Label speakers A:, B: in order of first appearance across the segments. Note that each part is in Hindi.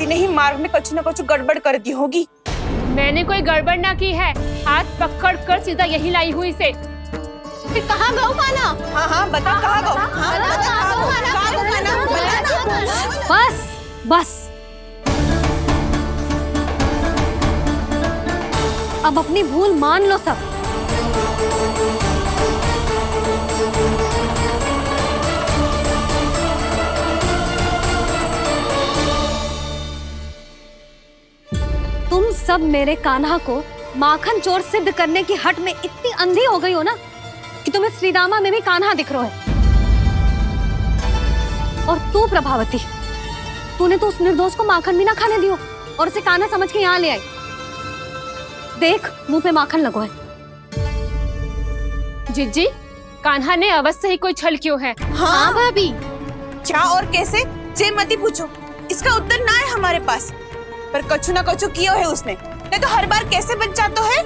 A: मती ने ही मार्ग में कछु न कछु गड़बड़ कर दी होगी।
B: मैंने कोई गड़बड़ ना की है, हाथ पकड़ कर सीधा यही लाई हुई से।
C: फिर कहाँ गऊ खाना?
A: हाँ हाँ बता कहाँ गो? हाँ बता कहाँ गो? कहाँ गो खाना? बता ना।
D: बस बस, अब अपनी भूल मान लो सब। तुम सब मेरे कान्हा को माखन चोर सिद्ध करने की हट में इतनी अंधी हो गई हो ना कि तुम्हें श्रीदामा में भी कान्हा दिख रहा है। और तू प्रभावती, तूने तो उस निर्दोष को माखन भी ना खाने दियो और उसे कान्हा समझ के यहाँ ले आई। देख मुंह पे माखन लगो है।
B: जिज्जी, कान्हा ने अवश्य ही कोई छल क्यों है।
A: हाँ
C: भाभी।
A: क्या और कैसे? जे मती पूछो, इसका उत्तर ना है हमारे पास। पर कछु न कछु कियो है उसने, नहीं तो हर बार कैसे बच जाता है।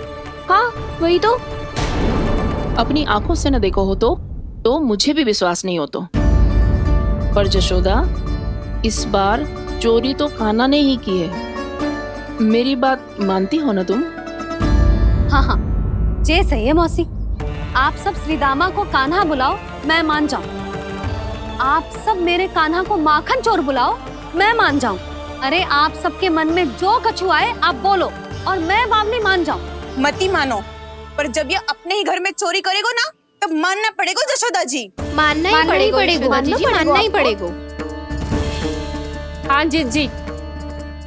C: हाँ वही तो।
E: अपनी आंखों से न देखो हो तो मुझे भी विश्वास नहीं हो तो। पर जशोदा, इस बार चोरी तो कान्हा ने ही की है। मेरी बात मानती हो ना तुम?
D: हाँ हाँ, जे सही है मौसी। आप सब श्रीदामा को कान्हा बुलाओ, मैं मान जाऊं। आप सब मेरे कान्हा को माखन चोर बुलाओ, मैं मान जाऊं। अरे आप सबके मन में जो कछु आए आप बोलो और मैं बावली मान जाऊं।
A: मती मानो, पर जब ये अपने ही घर में चोरी करेगो ना तब मानना पड़ेगा जशोदा जी।
C: मानना ही पड़ेगा, मानना ही पड़ेगा।
B: हाँ जिज्जी,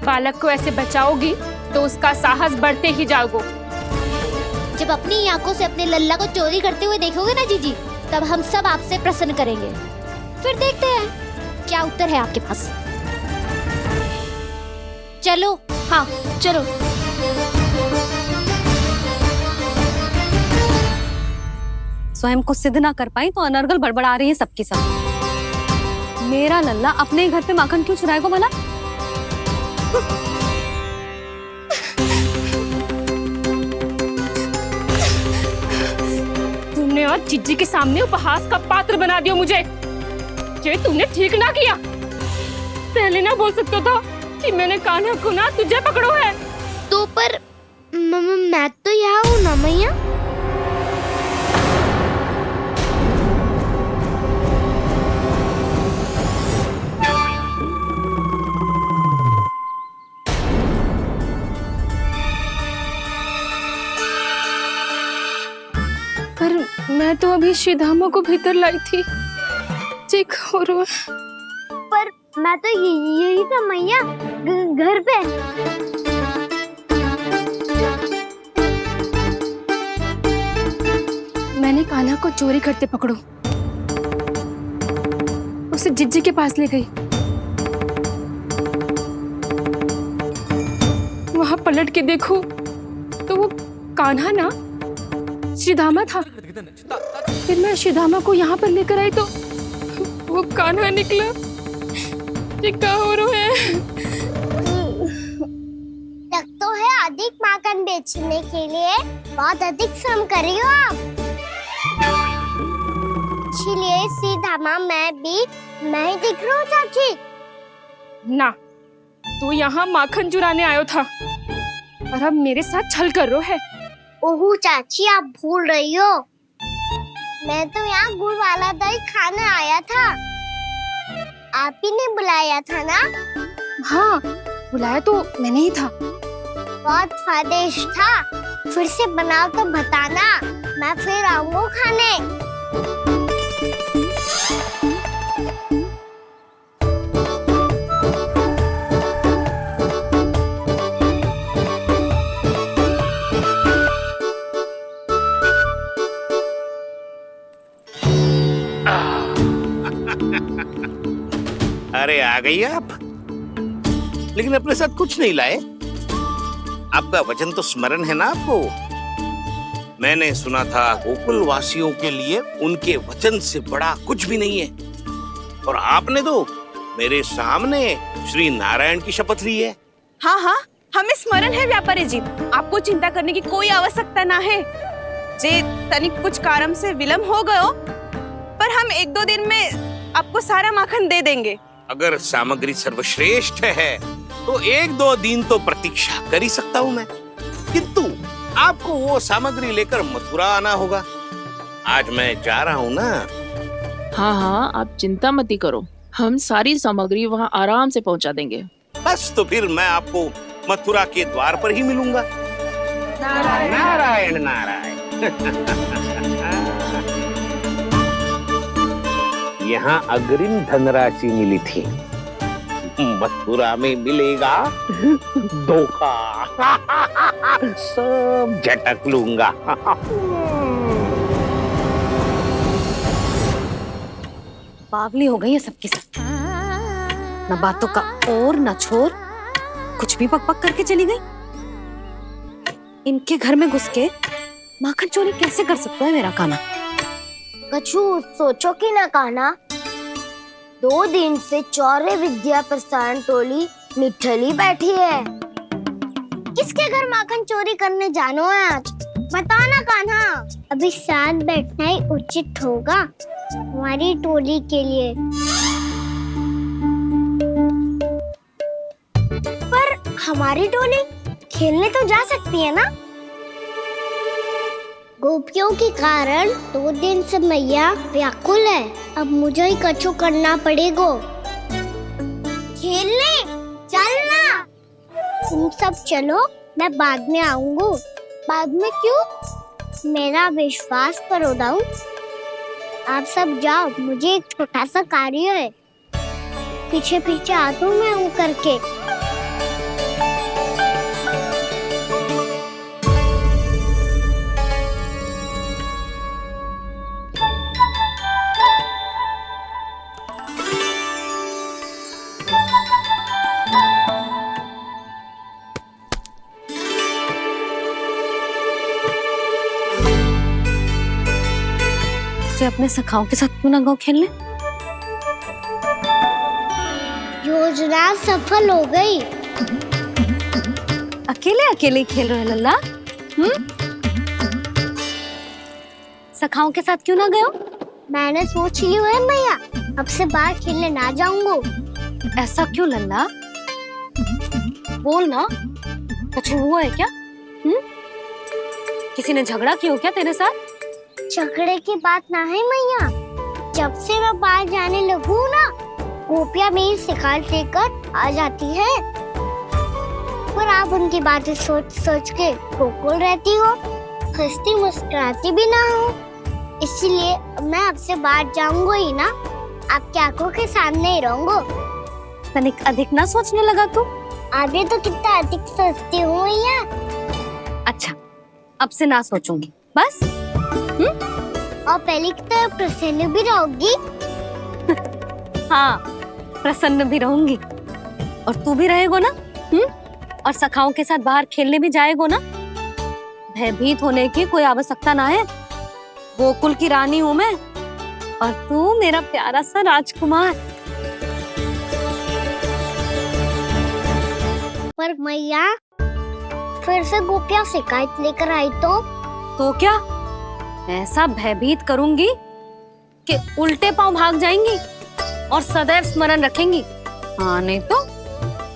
B: बालक को ऐसे बचाओगी तो उसका साहस बढ़ते ही जाओगे।
F: जब अपनी आंखों से अपने लल्ला को चोरी करते हुए देखोगे ना जीजी, तब हम सब आपसे प्रसन्न करेंगे। फिर देखते हैं क्या उत्तर है आपके पास। चलो।
C: हाँ चलो।
D: स्वयं को सिद्ध ना कर पाई तो अनर्गल बड़बड़ा रही है सबकी सब। मेरा लल्ला अपने घर पे माखन क्यों चुराएगा भला?
B: तुमने आज जिज्जी के सामने उपहास का पात्र बना दिया मुझे। ये तुमने ठीक ना किया। पहले ना बोल सकता था कि मैंने कान्हा को ना तुझे पकड़ो है।
F: तो पर मैं तो यहाँ हूँ ना मैया।
B: पर मैं तो अभी श्रीधामा को भीतर लाई थी। चेक हो रहा।
F: पर मैं तो यही था मैया, घर पे।
B: मैंने कान्हा को चोरी करते पकड़ो, उसे जिज्जी के पास ले गई। वहां पलट के देखो तो वो कान्हा ना श्रीधामा था। फिर मैं श्रीधामा को यहाँ पर लेकर आई तो वो कान्हा निकला। ये क्या हो रहा है?
F: लगता है अधिक माखन बेचने के लिए बहुत अधिक श्रम कर रही हो आप। इसलिए सीधामा मैं ही दिख रहा हूँ चाची।
B: ना, तू यहाँ माखन चुराने आयो था और अब मेरे साथ छल कर रो है।
F: ओह चाची, आप भूल रही हो। मैं तो यहाँ गुड़ वाला दही खाने आया था। आप ही ने बुलाया था ना?
B: हाँ, बुलाया तो मैंने ही था।
F: बहुत स्वादिष्ट था। फिर से बनाओ तो बताना, मैं फिर आऊंगा खाने।
G: अरे आ गई आप, लेकिन अपने साथ कुछ नहीं लाए। आपका वचन तो स्मरण है ना आपको? मैंने सुना था गोकुल वासियों के लिए उनके वचन से बड़ा कुछ भी नहीं है। और आपने तो मेरे सामने श्री नारायण की शपथ ली है।
A: हाँ हाँ, हमें स्मरण है व्यापारी जी। आपको चिंता करने की कोई आवश्यकता ना है। जे तनिक कुछ कारण से विलंब हो गयो, पर हम 1-2 दिन में आपको सारा माखन दे देंगे।
G: अगर सामग्री सर्वश्रेष्ठ है तो 1-2 दिन तो प्रतीक्षा कर ही सकता हूं मैं, किंतु आपको वो सामग्री लेकर मथुरा आना होगा। आज मैं जा रहा हूं ना।
E: हाँ हाँ, आप चिंता मत करो, हम सारी सामग्री वहाँ आराम से पहुँचा देंगे।
G: बस तो फिर मैं आपको मथुरा के द्वार पर ही मिलूंगा। नारायण नारायण। यहाँ अग्रिम धनराशि मिली थी, मथुरा में मिलेगा धोखा। सब झटक लूंगा।
D: पागली हो गई है सबकी सब। न बातों का और न छोर, कुछ भी पक पक करके चली गई। इनके घर में घुस के माखन चोरी कैसे कर सकता है मेरा कान्हा?
F: कछु सोचो कि ना कान्हा, 2 दिन से चौर्य विद्या प्रसारण टोली निठली बैठी है। किसके घर माखन चोरी करने जानो है आज? बता ना कान्हा। अभी साथ बैठना ही उचित होगा हमारी टोली के लिए। पर हमारी टोली खेलने तो जा सकती है ना? गोपियों के कारण 2 दिन से मैया व्याकुल है। अब मुझे ही कछु करना पड़ेगा। खेलने चलना। तुम सब चलो, मैं बाद में आऊंगा। बाद में क्यों? मेरा विश्वास करो दाऊ। आप सब जाओ, मुझे एक छोटा सा कार्य है। पीछे पीछे आता हूँ मैं करके।
D: अपने सखाओं के साथ क्यों ना गाँव खेलने?
F: योजना सफल हो गई।
D: अकेले अकेले खेल रहे लल्ला? सखाओं के साथ क्यों ना गए?
F: मैंने सोच लिया है मैया, अब से बाहर खेलने ना जाऊंगा।
D: ऐसा क्यों लल्ला? बोल ना, कुछ हुआ है क्या? किसी ने झगड़ा किया हो क्या तेरे साथ?
F: झगड़े की बात ना है मैया। जब से मैं बाहर जाने लगू ना, गोपियां मेरी शिकायत लेकर आ जाती है। पर आप उनकी बातें सोच सोच के गोकुल रहती हो, हंसती मुस्कुराती भी ना हो। इसलिए मैं आपसे बाहर जाऊंगा ही ना, आपकी आंखों के सामने ही रहूंगा।
D: तनिक अधिक ना सोचने लगा तू?
F: आगे तो कितना अधिक सोचती हूँ मैया।
D: अच्छा, अब से ना सोचूंगी बस।
F: और पहले की तरह प्रसन्न भी रहोगी?
D: हाँ, प्रसन्न भी रहूंगी। और तू भी रहेगा ना? और सखाओं के साथ बाहर खेलने भी जाएगा ना? भयभीत होने की कोई आवश्यकता ना है। गोकुल की रानी हूँ मैं, और तू मेरा प्यारा सा राजकुमार।
F: पर मैया, फिर से गोपियां शिकायत लेकर आई तो
D: क्या? ऐसा भयभीत करूंगी कि उल्टे पांव भाग जाएंगी और सदैव स्मरण रखेंगी। हाँ नहीं तो?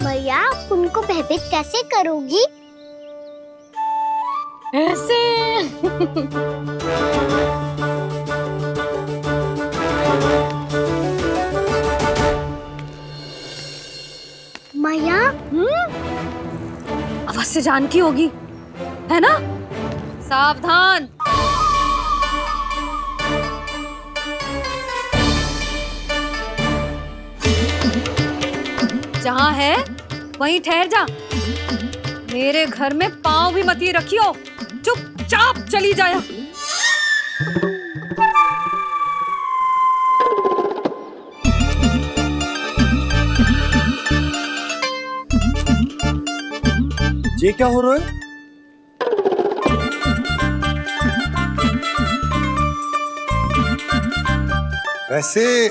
F: मैया, उनको भयभीत कैसे करोगी?
D: ऐसे।
F: मैया,
D: अवश्य जानकी होगी, है ना? सावधान। जहाँ है वहीं ठहर जा। मेरे घर में पाँव भी मत ही रखियो, चुपचाप चली जाया।
H: ये क्या हो रहा है? वैसे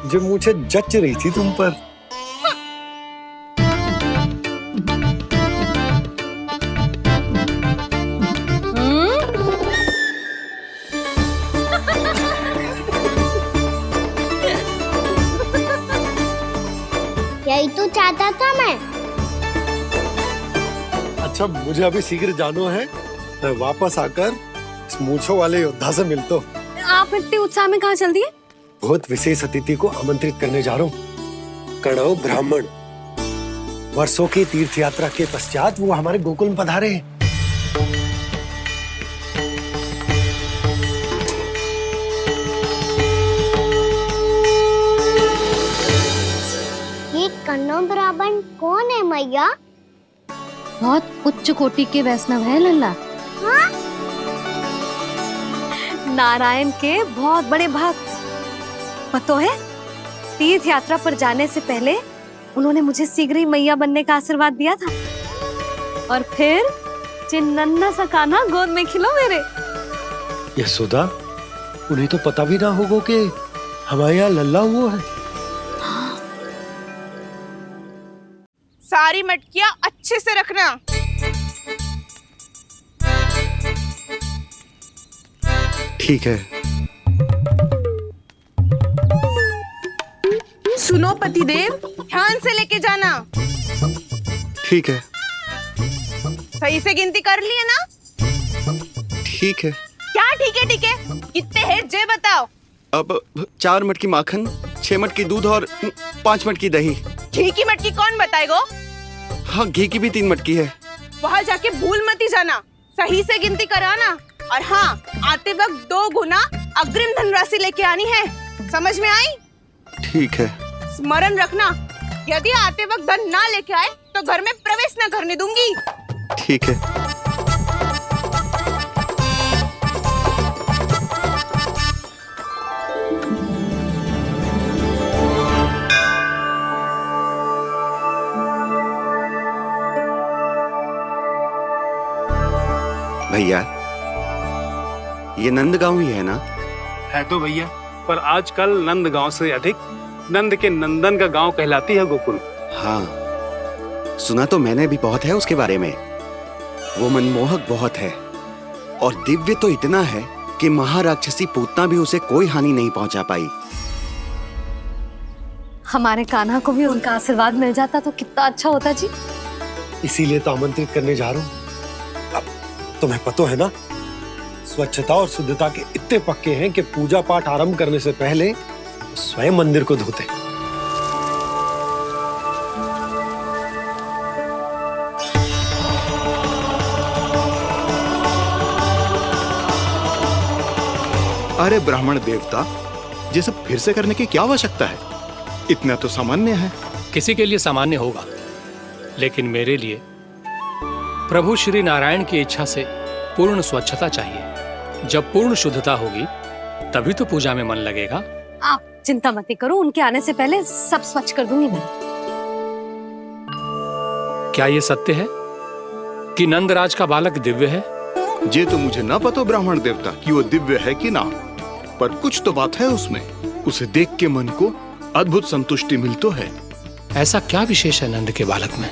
H: जो मुझे जच रही थी तुम पर।
F: यही तो चाहता था मैं।
H: अच्छा, मुझे अभी शीघ्र जाना है। मैं वापस आकर इस मूंछों वाले योद्धा से मिलता हूँ।
D: आप इतने उत्साह में कहाँ चल दिए?
H: बहुत विशेष अतिथि को आमंत्रित करने जा रहा हूँ। कणव ब्राह्मण। वर्षों की तीर्थ यात्रा के पश्चात वो हमारे गोकुल में पधारे हैं।
F: ये कन्नौ ब्राह्मण कौन है मैया?
D: बहुत उच्च कोटि के वैष्णव है लल्ला।
F: हाँ?
D: नारायण के बहुत बड़े भक्त। पता है, तीर्थ यात्रा पर जाने से पहले उन्होंने मुझे शीघ्र ही मैया बनने का आशीर्वाद दिया था। और फिर चिन्नन्ना सा कान्हा गोद में खिलो मेरे।
H: यशोदा, उन्हें तो पता भी ना होगा कि हमारे यहाँ लल्ला वो है।
A: सारी मटकियां अच्छे से रखना।
H: ठीक है।
A: सुनो पतिदेव, ध्यान से लेके जाना।
I: ठीक है।
A: सही से गिनती कर लिए ना?
I: ठीक है।
A: क्या ठीक है ठीक है? कितने हैं जे बताओ।
I: अब 4 मटकी माखन, 6 मटकी दूध और 5 मटकी दही।
A: घी की मटकी कौन बताएगो?
I: हाँ, घी की भी 3 मटकी है।
A: वहाँ जाके भूल मती जाना, सही से गिनती कराना। और हाँ, आते वक्त 2 गुना अग्रिम धनराशि लेके आनी है। समझ में आई?
I: ठीक है।
A: स्मरण रखना, यदि आते वक्त धन ना लेके आए तो घर में प्रवेश ना करने दूंगी।
I: ठीक है। भैया, ये नंदगांव ही है ना?
J: है तो भैया, पर आजकल नंदगांव से अधिक नंद के नंदन का गांव कहलाती है गोकुल।
I: हाँ, सुना तो मैंने भी बहुत है उसके बारे में। वो मनमोहक बहुत है और दिव्य तो इतना है कि महाराक्षसी पूतना भी उसे कोई हानि नहीं पहुंचा पाई।
D: हमारे कान्हा को भी उनका आशीर्वाद मिल जाता तो कितना अच्छा होता जी।
H: इसीलिए तो आमंत्रित करने जा रहा हूँ। अब तुम्हें पता है ना, स्वच्छता और शुद्धता के इतने पक्के हैं कि पूजा पाठ आरंभ करने से पहले स्वयं मंदिर को धोते।
K: अरे ब्राह्मण देवता, ये सब फिर से करने की क्या आवश्यकता है? इतना तो सामान्य है।
L: किसी के लिए सामान्य होगा, लेकिन मेरे लिए प्रभु श्री नारायण की इच्छा से पूर्ण स्वच्छता चाहिए। जब पूर्ण शुद्धता होगी तभी तो पूजा में मन लगेगा।
D: आप चिंता मत करो, उनके आने से पहले सब स्वच्छ कर दूंगी मैं।
L: क्या ये सत्य है कि नंदराज का बालक दिव्य है?
K: ये तो मुझे ना पता ब्राह्मण देवता कि वो दिव्य है कि ना, पर कुछ तो बात है उसमें। उसे देख के मन को अद्भुत संतुष्टि मिलती है।
L: ऐसा क्या विशेष है नंद के बालक में?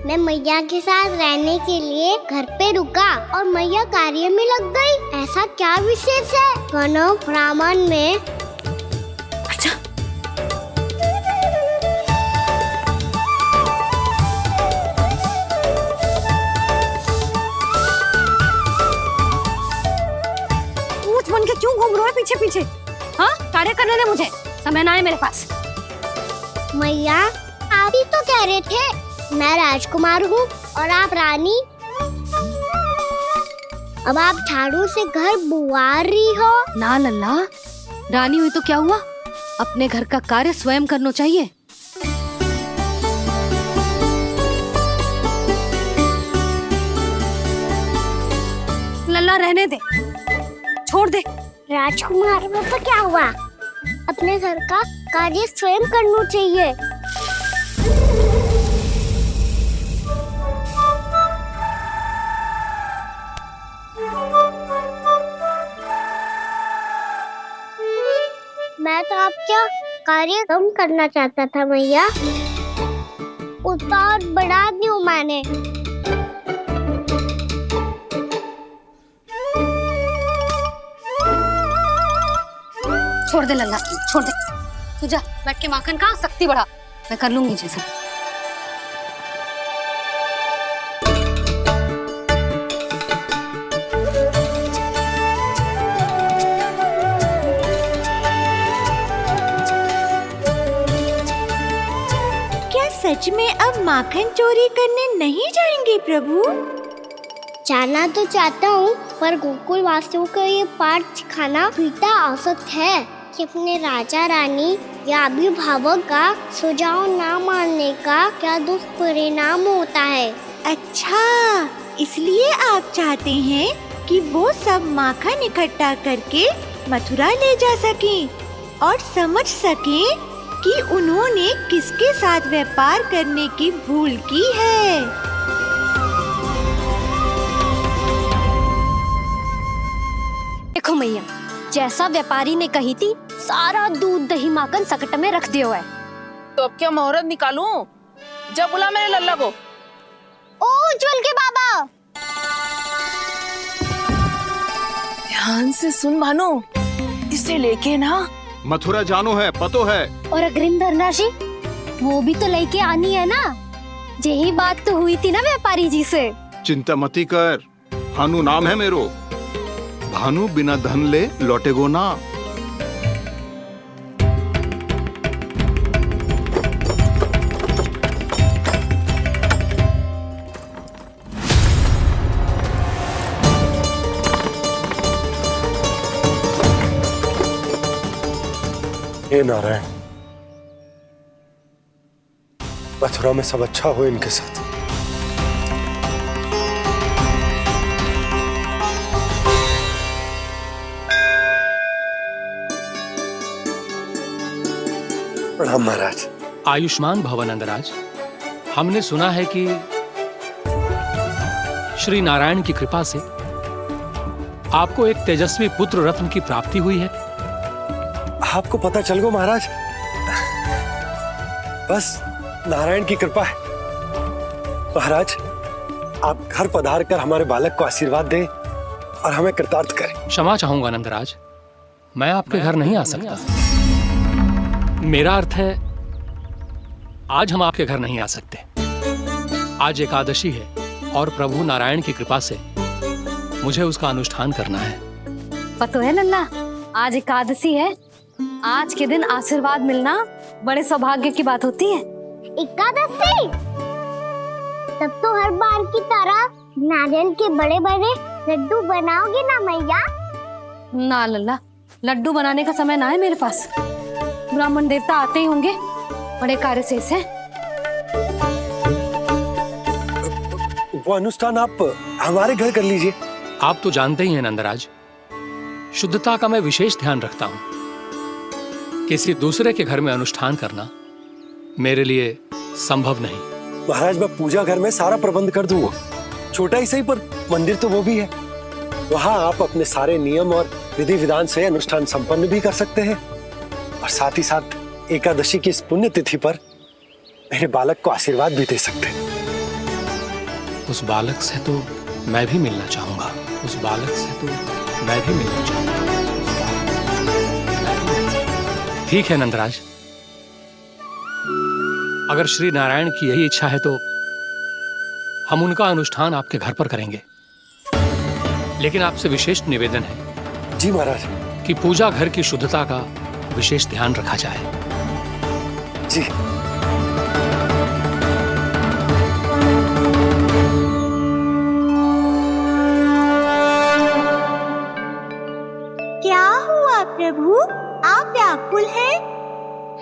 F: मैं मैया के साथ रहने के लिए घर पे रुका और मैया कार्य में लग गई। ऐसा क्या विशेष है कन्नौ ब्राह्मण में?
D: अच्छा, ऊंट बन के क्यों घूम रहे हो पीछे पीछे? हाँ, कार्य करने दे मुझे, समय ना है मेरे पास।
F: मैया, आप ही तो कह रहे थे मैं राजकुमार हूँ और आप रानी। अब आप झाड़ू से घर बुआ रही हो।
D: ना लल्ला, रानी हुई तो क्या हुआ, अपने घर का कार्य स्वयं करना चाहिए। लल्ला रहने दे, छोड़ दे।
F: राजकुमार में तो क्या हुआ, अपने घर का कार्य स्वयं करना चाहिए। मैं तो आपका कार्य कम करना चाहता था मैया, उतना और बढ़ा दूं मैंने।
D: छोड़ दे लल्ला, छोड़ दे। तू जा बैठ के माखन खा, शक्ति बढ़ा, मैं कर लूंगी जैसे।
M: क्या सच में अब माखन चोरी करने नहीं जाएंगे प्रभु?
F: जाना तो चाहता हूँ, पर गोकुल वासियों को ये पाठ सिखाना पिता आवश्यक है कि अपने राजा रानी या अभिभावक का सुझाव ना मानने का क्या दुष्परिणाम होता है।
M: अच्छा, इसलिए आप चाहते हैं कि वो सब माखन इकट्ठा करके मथुरा ले जा सकें और समझ सकें कि उन्होंने किसके साथ व्यापार करने की भूल की है।
D: देखो मैया, जैसा व्यापारी ने कही थी, सारा दूध दही माखन सकट में रख दिया है।
E: तो अब क्या मुहूर्त निकालूं? जब बुला मेरे लल्ला को।
F: ओ उज्जवल के बाबा,
E: ध्यान से सुन भानु, इसे लेके ना
K: मथुरा जानो है, पतो है।
D: और अग्रिम धनराशि वो भी तो लेके आनी है ना। यही बात तो हुई थी ना व्यापारी जी से।
K: चिंता मती कर, भानु नाम है मेरो। भानु बिना धन ले लौटेगो ना।
H: हे नारायण, मथुरा में सब अच्छा हो इनके साथ। प्रणाम महाराज।
L: आयुष्मान भव नंदराज। हमने सुना है कि श्री नारायण की कृपा से आपको एक तेजस्वी पुत्र रत्न की प्राप्ति हुई है।
H: आपको पता चल गो महाराज, बस नारायण की कृपा है। महाराज, आप घर पधार कर हमारे बालक को आशीर्वाद दें और हमें कृतार्थ करें।
L: क्षमा चाहूंगा नंदराज, मैं आपके घर नहीं आ सकता। मेरा अर्थ है, आज हम आपके घर नहीं आ सकते। आज एकादशी है और प्रभु नारायण की कृपा से मुझे उसका अनुष्ठान करना है।
D: पता है लल्ला, आज एकादशी है। आज के दिन आशीर्वाद मिलना बड़े सौभाग्य की बात होती है।
F: एकादशी, तब तो हर बार की तरह नारियल के बड़े बड़े लड्डू बनाओगे ना मैया?
D: ना लल्ला, लड्डू बनाने का समय ना है मेरे पास। ब्राह्मण देवता आते ही होंगे, बड़े कार्य शेष हैं।
H: वो अनुष्ठान आप हमारे घर कर लीजिए।
L: आप तो जानते ही हैं नंदराज, शुद्धता का मैं विशेष ध्यान रखता हूं। किसी दूसरे के घर में अनुष्ठान करना मेरे लिए संभव नहीं।
H: महाराज, मैं पूजा घर में सारा प्रबंध कर दूंगा। छोटा ही सही, पर मंदिर तो वो भी है। वहां आप अपने सारे नियम और विधि विधान से अनुष्ठान संपन्न भी कर सकते हैं और साथ ही साथ एकादशी की इस पुण्य तिथि पर मेरे बालक को आशीर्वाद भी दे सकते हैं।
L: उस बालक से तो मैं भी मिलना चाहूंगा। उस बालक से तो मैं भी मिलना चाहूंगा। ठीक है नंदराज, अगर श्री नारायण की यही इच्छा है तो हम उनका अनुष्ठान आपके घर पर करेंगे। लेकिन आपसे विशेष निवेदन है।
H: जी महाराज।
L: कि पूजा घर की शुद्धता का विशेष ध्यान रखा जाए।
H: जी।
M: क्या हुआ प्रभु, आप व्याकुल हैं?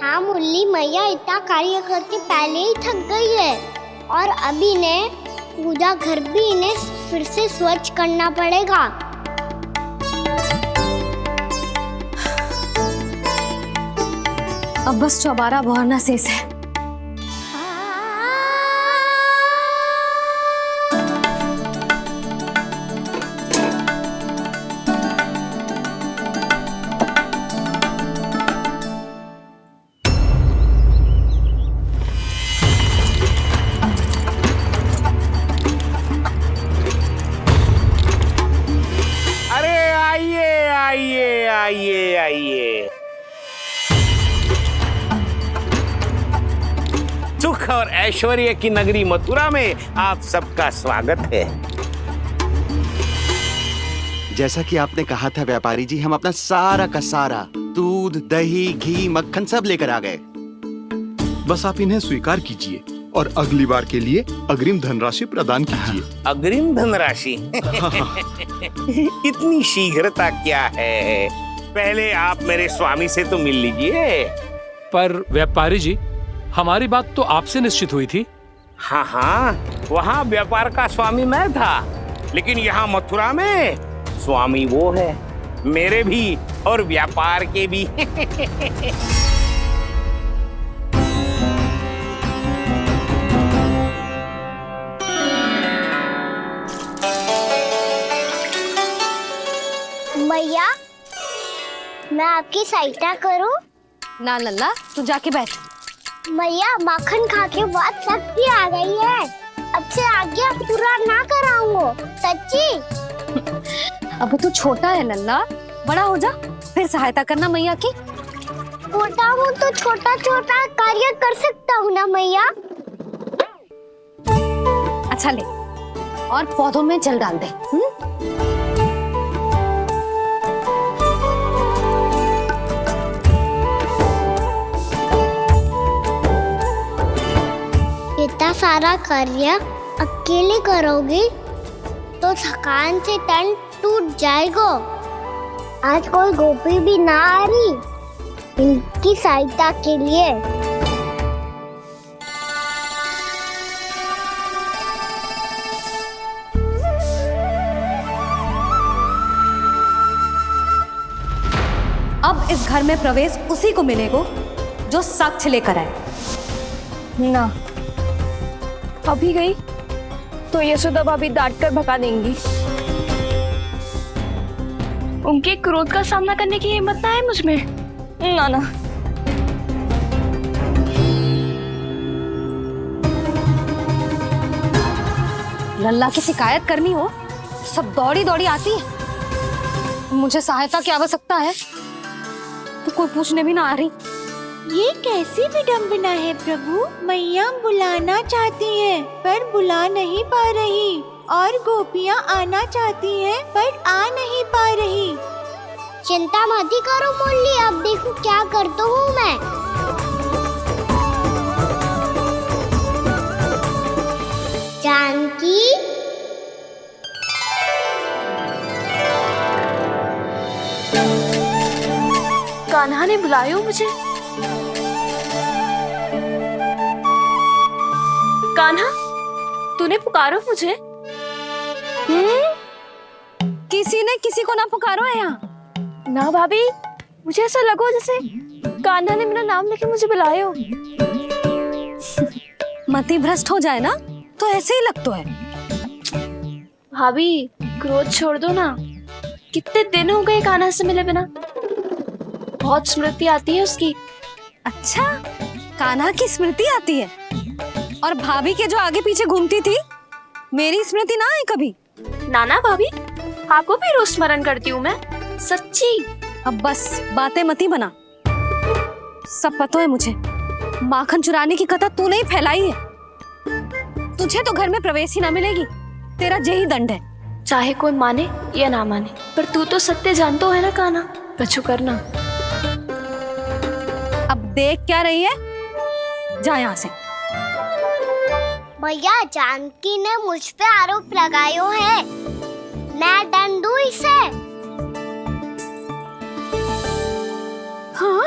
F: हाँ मुरली मैया, इतना कार्य करके पहले ही थक गई है और अभी ने पूजा घर भी इन्हें फिर से स्वच्छ करना पड़ेगा।
D: अब बस चौबारा बहाना शेष है।
G: सुख और ऐश्वर्य की नगरी मथुरा में आप सबका स्वागत है।
I: जैसा कि आपने कहा था व्यापारी जी, हम अपना सारा का सारा दूध, दही, घी, मक्खन सब लेकर आ गए।
K: बस आप इन्हें स्वीकार कीजिए और अगली बार के लिए अग्रिम धनराशि प्रदान कीजिए।
G: अग्रिम धनराशि? इतनी शीघ्रता क्या है? पहले आप मेरे स्वामी से तो मिल लीजिए।
L: पर व्यापारी जी, हमारी बात तो आपसे निश्चित हुई थी।
G: हाँ हाँ, वहाँ व्यापार का स्वामी मैं था, लेकिन यहाँ मथुरा में स्वामी वो है, मेरे भी और व्यापार के भी।
F: मैया, मैं आपकी सहायता करूं?
D: ना लल्ला, तू जाके बैठ।
F: मैया, माखन खा के बहुत शक्ति आ गई है। अब से आज्ञा पूरा ना कराऊंगा, सच्ची।
D: अब तू छोटा है लल्ला, बड़ा हो जा फिर सहायता करना मैया की।
F: छोटा हूँ तो छोटा छोटा कार्य कर सकता हूँ ना मैया।
D: अच्छा ले, और पौधों में जल डाल दे।
F: इतना सारा कार्य अकेले करोगी तो थकान से तन टूट जाएगा। आज कोई गोपी भी ना आ रही इनकी सहायता के लिए।
D: अब इस घर में प्रवेश उसी को मिलेगा जो साक्ष्य लेकर आए।
B: ना, अभी गई तो यशोदा भाभी डांट कर भगा देंगी। उनके क्रोध का सामना करने की हिम्मत ना है मुझ में। ना ना।
D: लल्ला की शिकायत करनी हो सब दौड़ी दौड़ी आती है। मुझे सहायता की आवश्यकता है तो कोई पूछने भी ना आ रही।
M: ये कैसी विडंबना है प्रभु। मैया बुलाना चाहती हैं पर बुला नहीं पा रही, और गोपियाँ आना चाहती हैं पर आ नहीं पा रही।
F: चिंता मत ही करो मुरली, अब देखो क्या करता हूँ मैं। जानकी,
B: कान्हा ने बुलाया मुझे। कान्हा, तूने पुकारो मुझे?
D: किसी ने किसी को ना पुकारो है यहाँ।
B: ना भाभी, मुझे ऐसा लगो जैसे कान्हा ने मेरा नाम लेके मुझे बुलाया हो।
D: मति भ्रष्ट हो जाए ना तो ऐसे ही लगता है।
B: भाभी, क्रोध छोड़ दो ना। कितने दिन हो गए कान्हा से मिले बिना। बहुत स्मृति आती है उसकी।
D: अच्छा, कान्हा की स्मृति आती है? और भाभी के जो आगे पीछे घूमती थी, मेरी स्मृति ना आई कभी?
B: नाना भाभी, आपको भी रोज स्मरण करती हूँ मैं, सच्ची।
D: अब बस बातें मती बना। सब पता है मुझे। माखन चुराने की कथा तूने ही फैलाई है। तुझे तो घर में प्रवेश ही ना मिलेगी। तेरा यही दंड है।
B: चाहे कोई माने या ना माने, पर तू तो सत्य जानतो है ना कान्हा। कछु करना।
D: अब देख क्या रही है, जा यहाँ से।
F: भैया, जानकी ने मुझ पे आरोप लगायो है, मैं दंड दूं इसे।
D: हाँ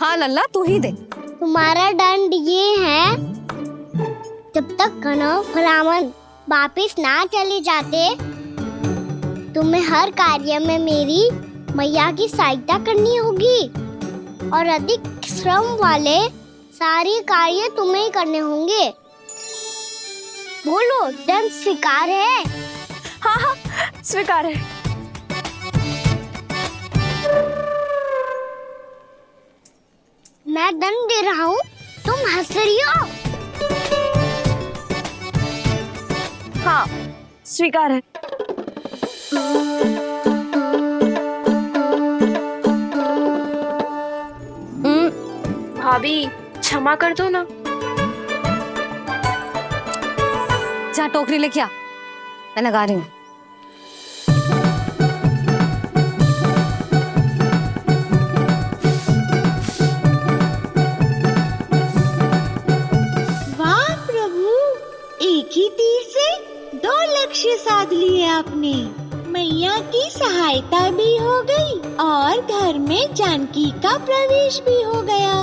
D: हाँ लल्ला, तू ही दे।
F: तुम्हारा दंड ये है, जब तक कनव ब्राह्मण वापिस ना चले जाते, तुम्हें हर कार्य में मेरी मैया की सहायता करनी होगी, और अधिक श्रम वाले सारे कार्य तुम्हें ही करने होंगे। बोलो, दंड स्वीकार है?
B: हाँ हाँ, स्वीकार है।
F: मैं दंड दे रहा हूँ, तुम हंस रही हो?
B: हाँ, स्वीकार है। भाभी, क्षमा कर दो ना।
D: जा टोकरी लेके आ, मैं लगा रही हूँ।
M: वाह प्रभु, एक ही तीर से 2 लक्ष्य साध लिए आपने। मैया की सहायता भी हो गई और घर में जानकी का प्रवेश भी हो गया।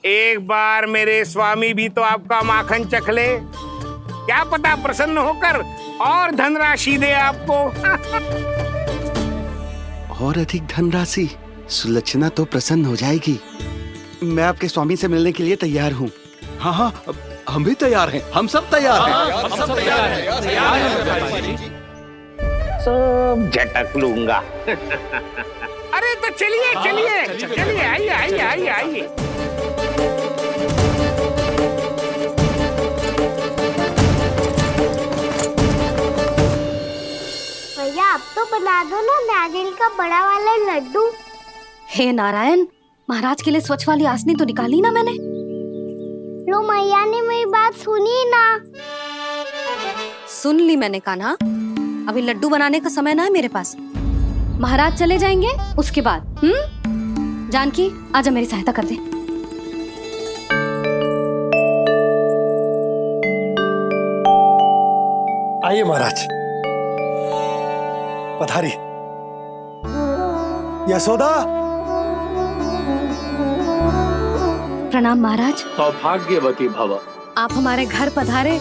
G: एक बार मेरे स्वामी भी तो आपका माखन चख ले, क्या पता प्रसन्न होकर और धनराशि दे आपको।
I: और अधिक धनराशि? सुलक्षणा तो प्रसन्न हो जाएगी। मैं आपके स्वामी से मिलने के लिए तैयार हूँ।
K: हाँ हाँ, हम भी तैयार हैं, हम सब तैयार हैं।
L: हम सब तैयार हैं।
G: सब झटक लूंगा। अरे तो चलिए चलिए चलिए, आइए आइए आइए आइए।
F: भैया आप तो बना दो ना नारियल का बड़ा वाला लड्डू।
D: हे नारायण, महाराज के लिए स्वच्छ वाली आसनी तो निकाली ना मैंने।
F: लो मैया ने मेरी बात सुनी ना।
D: सुन ली मैंने कान्हा, अभी लड्डू बनाने का समय ना है मेरे पास। महाराज चले जाएंगे उसके बाद। जानकी आजा मेरी सहायता कर दे।
H: आइए महाराज, पधारी। यशोदा।
D: प्रणाम महाराज।
L: सौभाग्यवती भव।
D: आप हमारे घर पधारे,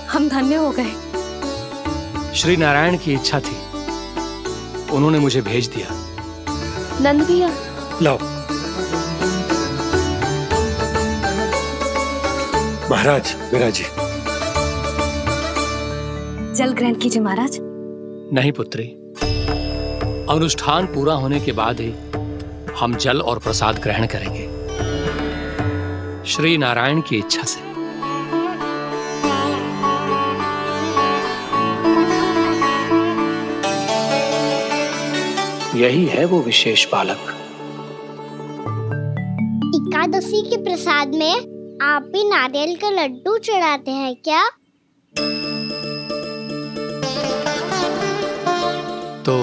D: हम धन्य हो गए।
L: श्री नारायण की इच्छा थी, उन्होंने मुझे भेज दिया।
B: नंद भैया,
H: लाओ। महाराज मेरा जी।
D: जल ग्रहण कीजिए महाराज।
L: नहीं पुत्री, अनुष्ठान पूरा होने के बाद ही हम जल और प्रसाद ग्रहण करेंगे, श्री नारायण की इच्छा से। यही है वो विशेष बालक।
F: एकादशी के प्रसाद में आप भी नारियल का लड्डू चढ़ाते हैं क्या?
L: तो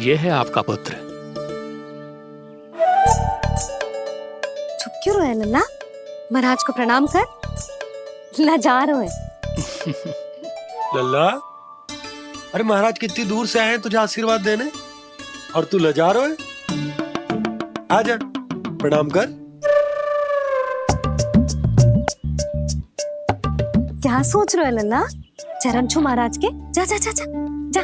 L: ये है आपका पुत्र।
D: चुप क्यों रोए लल्ला? महाराज को प्रणाम कर। लजा रोए।
H: लल्ला, अरे महाराज कितनी दूर से आए हैं तुझे आशीर्वाद देने, और तू लजा रोए? आजा प्रणाम कर।
D: क्या सोच रहे हो लल्ला? चरण छू महाराज के। जा जा जा जा जा।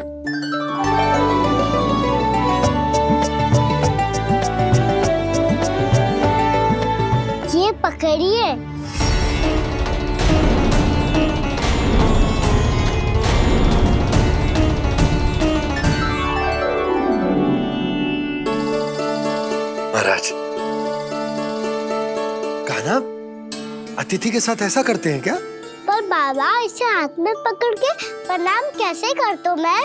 F: ये पकड़िए।
H: महाराज, कान्हा अतिथि के साथ ऐसा करते हैं क्या?
F: पर बाबा, इसे हाथ में पकड़ के प्रणाम कैसे करता हूँ मैं?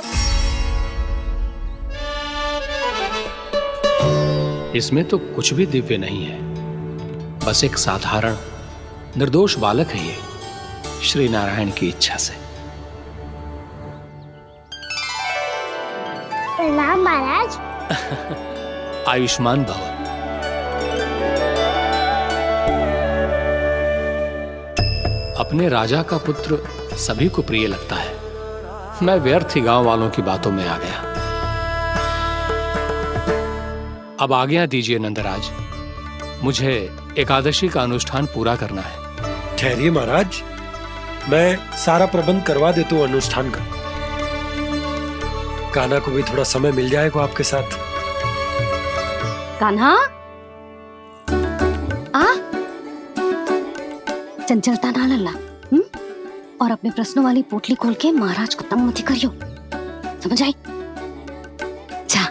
L: इसमें तो कुछ भी दिव्य नहीं है, बस एक साधारण निर्दोष बालक है ये, श्री नारायण की इच्छा से।
F: प्रणाम महाराज।
L: आयुष्मान भव। अपने राजा का पुत्र सभी को प्रिय लगता है। मैं व्यर्थ ही गांव वालों की बातों में आ गया। अब आज्ञा दीजिए नंदराज, मुझे एकादशी का अनुष्ठान पूरा करना है।
H: ठहरिए महाराज, मैं सारा प्रबंध करवा देता हूँ अनुष्ठान का। कान्हा को भी थोड़ा समय मिल जाएगा आपके साथ।
D: कान्हा, आ चंचलता ना लल्ला। और अपने प्रश्नों वाली पोटली खोल के महाराज को तंग मत करियो, समझ आई? जा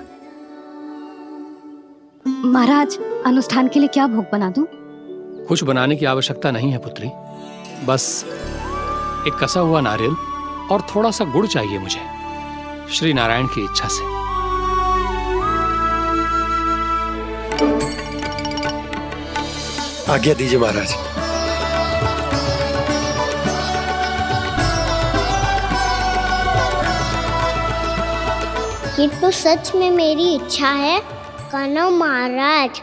D: महाराज, अनुष्ठान के लिए क्या भोग बना दूं?
L: कुछ बनाने की आवश्यकता नहीं है पुत्री, बस एक कसा हुआ नारियल और थोड़ा सा गुड़ चाहिए मुझे, श्री नारायण की इच्छा से।
H: आज्ञा दीजिए महाराज।
F: ये तो सच में मेरी इच्छा है कान्हा महाराज।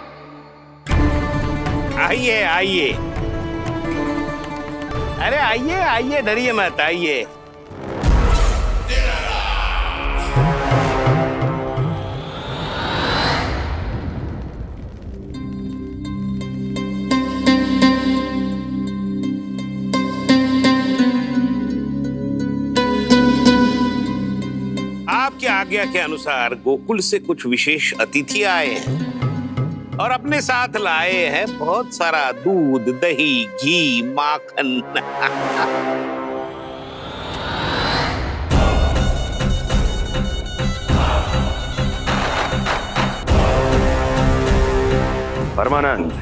G: आइए आइए, अरे आइए आइए, डरिए मत, आइए। आपकी आज्ञा के अनुसार गोकुल से कुछ विशेष अतिथि आए हैं और अपने साथ लाए हैं बहुत सारा दूध, दही, घी, माखन।
N: परमानंद,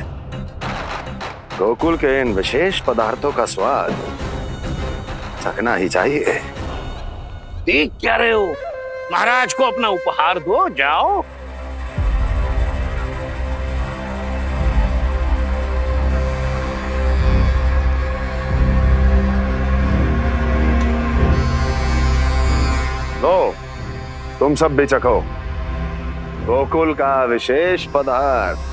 N: गोकुल के इन विशेष पदार्थों का स्वाद चखना ही चाहिए।
G: देख क्या रहे हो? महाराज को अपना उपहार दो, जाओ।
N: लो, तुम सब भी चखो गोकुल का विशेष पदार्थ।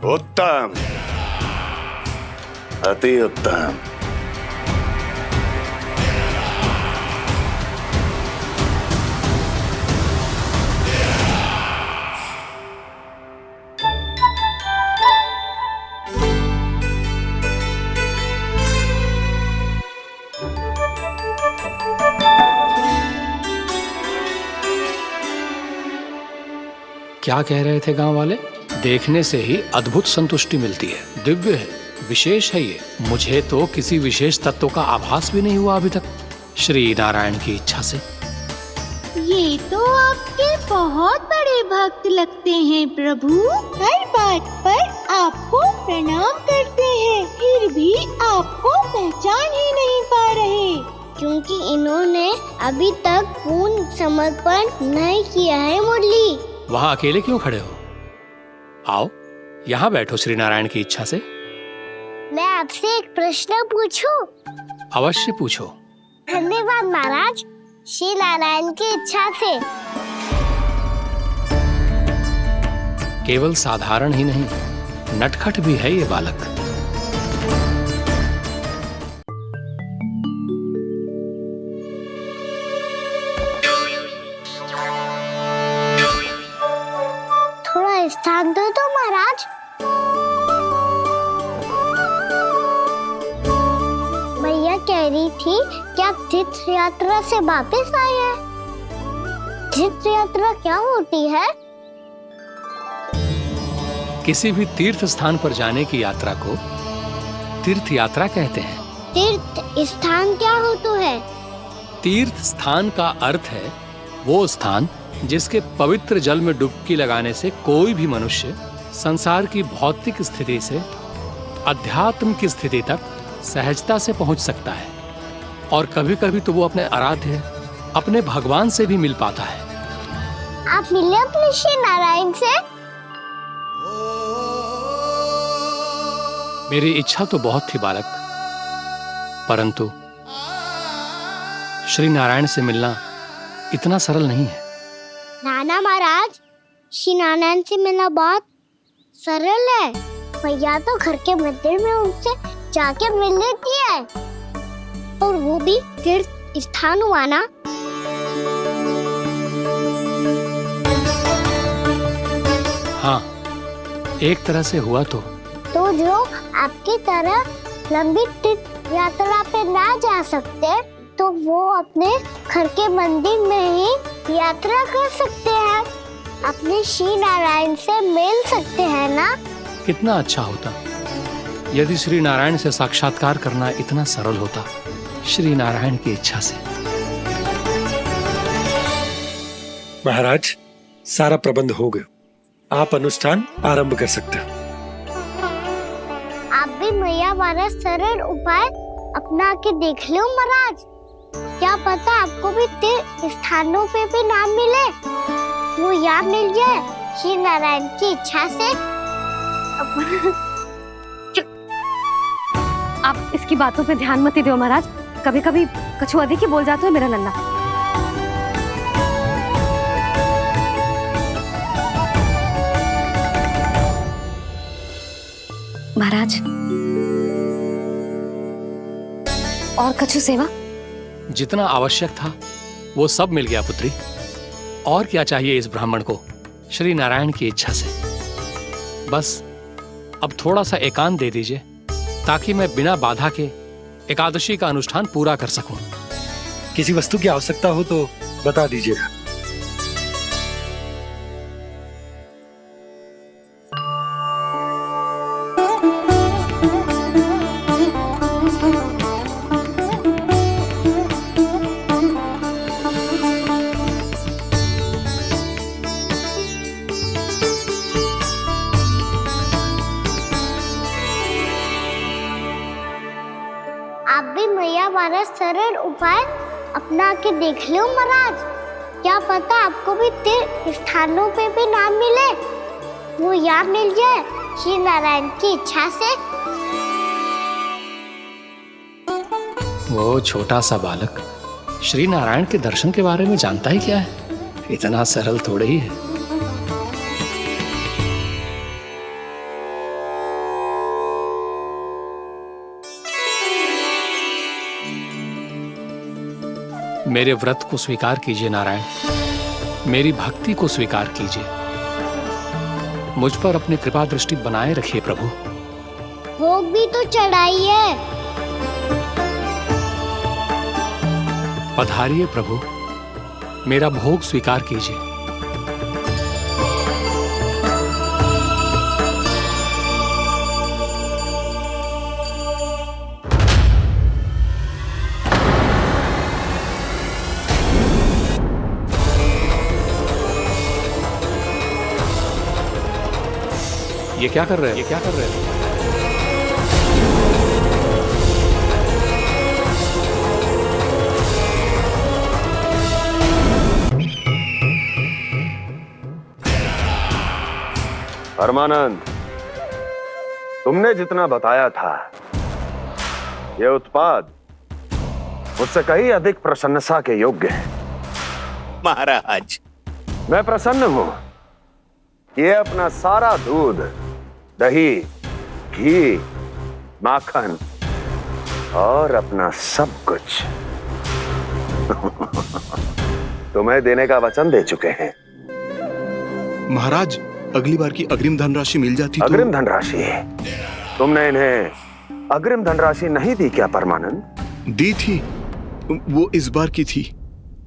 N: उत्तम, अति उत्तम।
L: क्या कह रहे थे गांव वाले? देखने से ही अद्भुत संतुष्टि मिलती है, दिव्य है, विशेष है ये। मुझे तो किसी विशेष तत्व का आभास भी नहीं हुआ अभी तक, श्री नारायण की इच्छा से।
M: ये तो आपके बहुत बड़े भक्त लगते हैं प्रभु। हर बात पर आपको प्रणाम करते हैं, फिर भी आपको पहचान ही नहीं पा रहे।
F: क्योंकि इन्होंने अभी तक पूर्ण समर्पण नहीं किया है मुरली।
L: वहाँ अकेले क्यों खड़े हो? आओ यहाँ बैठो श्री नारायण की इच्छा से।
F: मैं आपसे एक प्रश्न पूछूं?
L: अवश्य पूछो।
F: धन्यवाद महाराज, श्री नारायण की इच्छा से।
L: केवल साधारण ही नहीं, नटखट भी है ये बालक।
F: थोड़ा स्थान दो तो महाराज। भैया कह रही थी कि आप तीर्थ यात्रा से वापस आए हैं। तीर्थ यात्रा क्या होती है?
L: किसी भी तीर्थ स्थान पर जाने की यात्रा को तीर्थ यात्रा कहते हैं।
F: तीर्थ स्थान क्या होता है?
L: तीर्थ स्थान का अर्थ है वो स्थान जिसके पवित्र जल में डुबकी लगाने से कोई भी मनुष्य संसार की भौतिक स्थिति से अध्यात्म की स्थिति तक सहजता से पहुंच सकता है, और कभी कभी तो वो अपने आराध्य, अपने भगवान से भी मिल पाता है।
F: आप मिले अपने श्री नारायण से?
L: मेरी इच्छा तो बहुत थी बालक, परंतु श्री नारायण से मिलना इतना सरल नहीं है।
F: नाना महाराज, श्री नारायण से मिलना बहुत सरल है। भैया तो घर के मंदिर में उनसे जाके मिल लेती है, और वो भी तीर्थ स्थान हुआ ना।
L: हाँ, एक तरह से हुआ तो
F: जो आपकी तरह लंबी तीर्थ यात्रा पे ना जा सकते, तो वो अपने घर के मंदिर में ही यात्रा कर सकते हैं, अपने श्री नारायण से मिल सकते हैं ना।
L: कितना अच्छा होता यदि श्री नारायण से साक्षात्कार करना इतना सरल होता, श्री नारायण की इच्छा से।
H: महाराज, सारा प्रबंध हो गया, आप अनुष्ठान आरंभ कर सकते हो।
F: आप भी मैया वाला सरल उपाय अपना के देख लो महाराज। क्या पता आपको भी तीर्थ स्थानों पे भी नाम मिले, वो याद मिल जाए श्री नारायण की इच्छा से।
D: आप इसकी बातों पे ध्यान मत दो महाराज, कभी कभी कछु अधिक ही बोल जाते हो मेरा नन्ना। महाराज, और कछु सेवा?
L: जितना आवश्यक था वो सब मिल गया पुत्री। और क्या चाहिए इस ब्राह्मण को श्री नारायण की इच्छा से? बस अब थोड़ा सा एकांत दे दीजिए ताकि मैं बिना बाधा के एकादशी का अनुष्ठान पूरा कर सकूं।
H: किसी वस्तु की आवश्यकता हो तो बता दीजिएगा।
F: आप भी मैया वाला सरल उपाय अपना के देख लो महाराज। क्या पता आपको भी तीर्थ स्थानों पे भी नाम मिले, वो याद मिल जाए श्री नारायण की इच्छा से।
L: वो छोटा सा बालक श्री नारायण के दर्शन के बारे में जानता ही क्या है? इतना सरल थोड़े ही है। मेरे व्रत को स्वीकार कीजिए नारायण, मेरी भक्ति को स्वीकार कीजिए। मुझ पर अपनी कृपा दृष्टि बनाए रखिए प्रभु।
F: भोग भी तो चढ़ाइए।
L: पधारिए प्रभु, मेरा भोग स्वीकार कीजिए। ये क्या कर रहे हैं? ये क्या कर रहे हैं?
N: परमानंद, तुमने जितना बताया था ये उत्पाद मुझसे कहीं अधिक प्रशंसा के योग्य है।
G: महाराज,
N: मैं प्रसन्न हूं। ये अपना सारा दूध, दही, घी, माखन और अपना सब कुछ तुम्हें देने का वचन दे चुके हैं।
K: महाराज, अगली बार की अग्रिम धनराशि मिल जाती तो।
N: अग्रिम धनराशि? तुमने इन्हें अग्रिम धनराशि नहीं दी क्या परमानंद?
K: दी थी, वो इस बार की थी,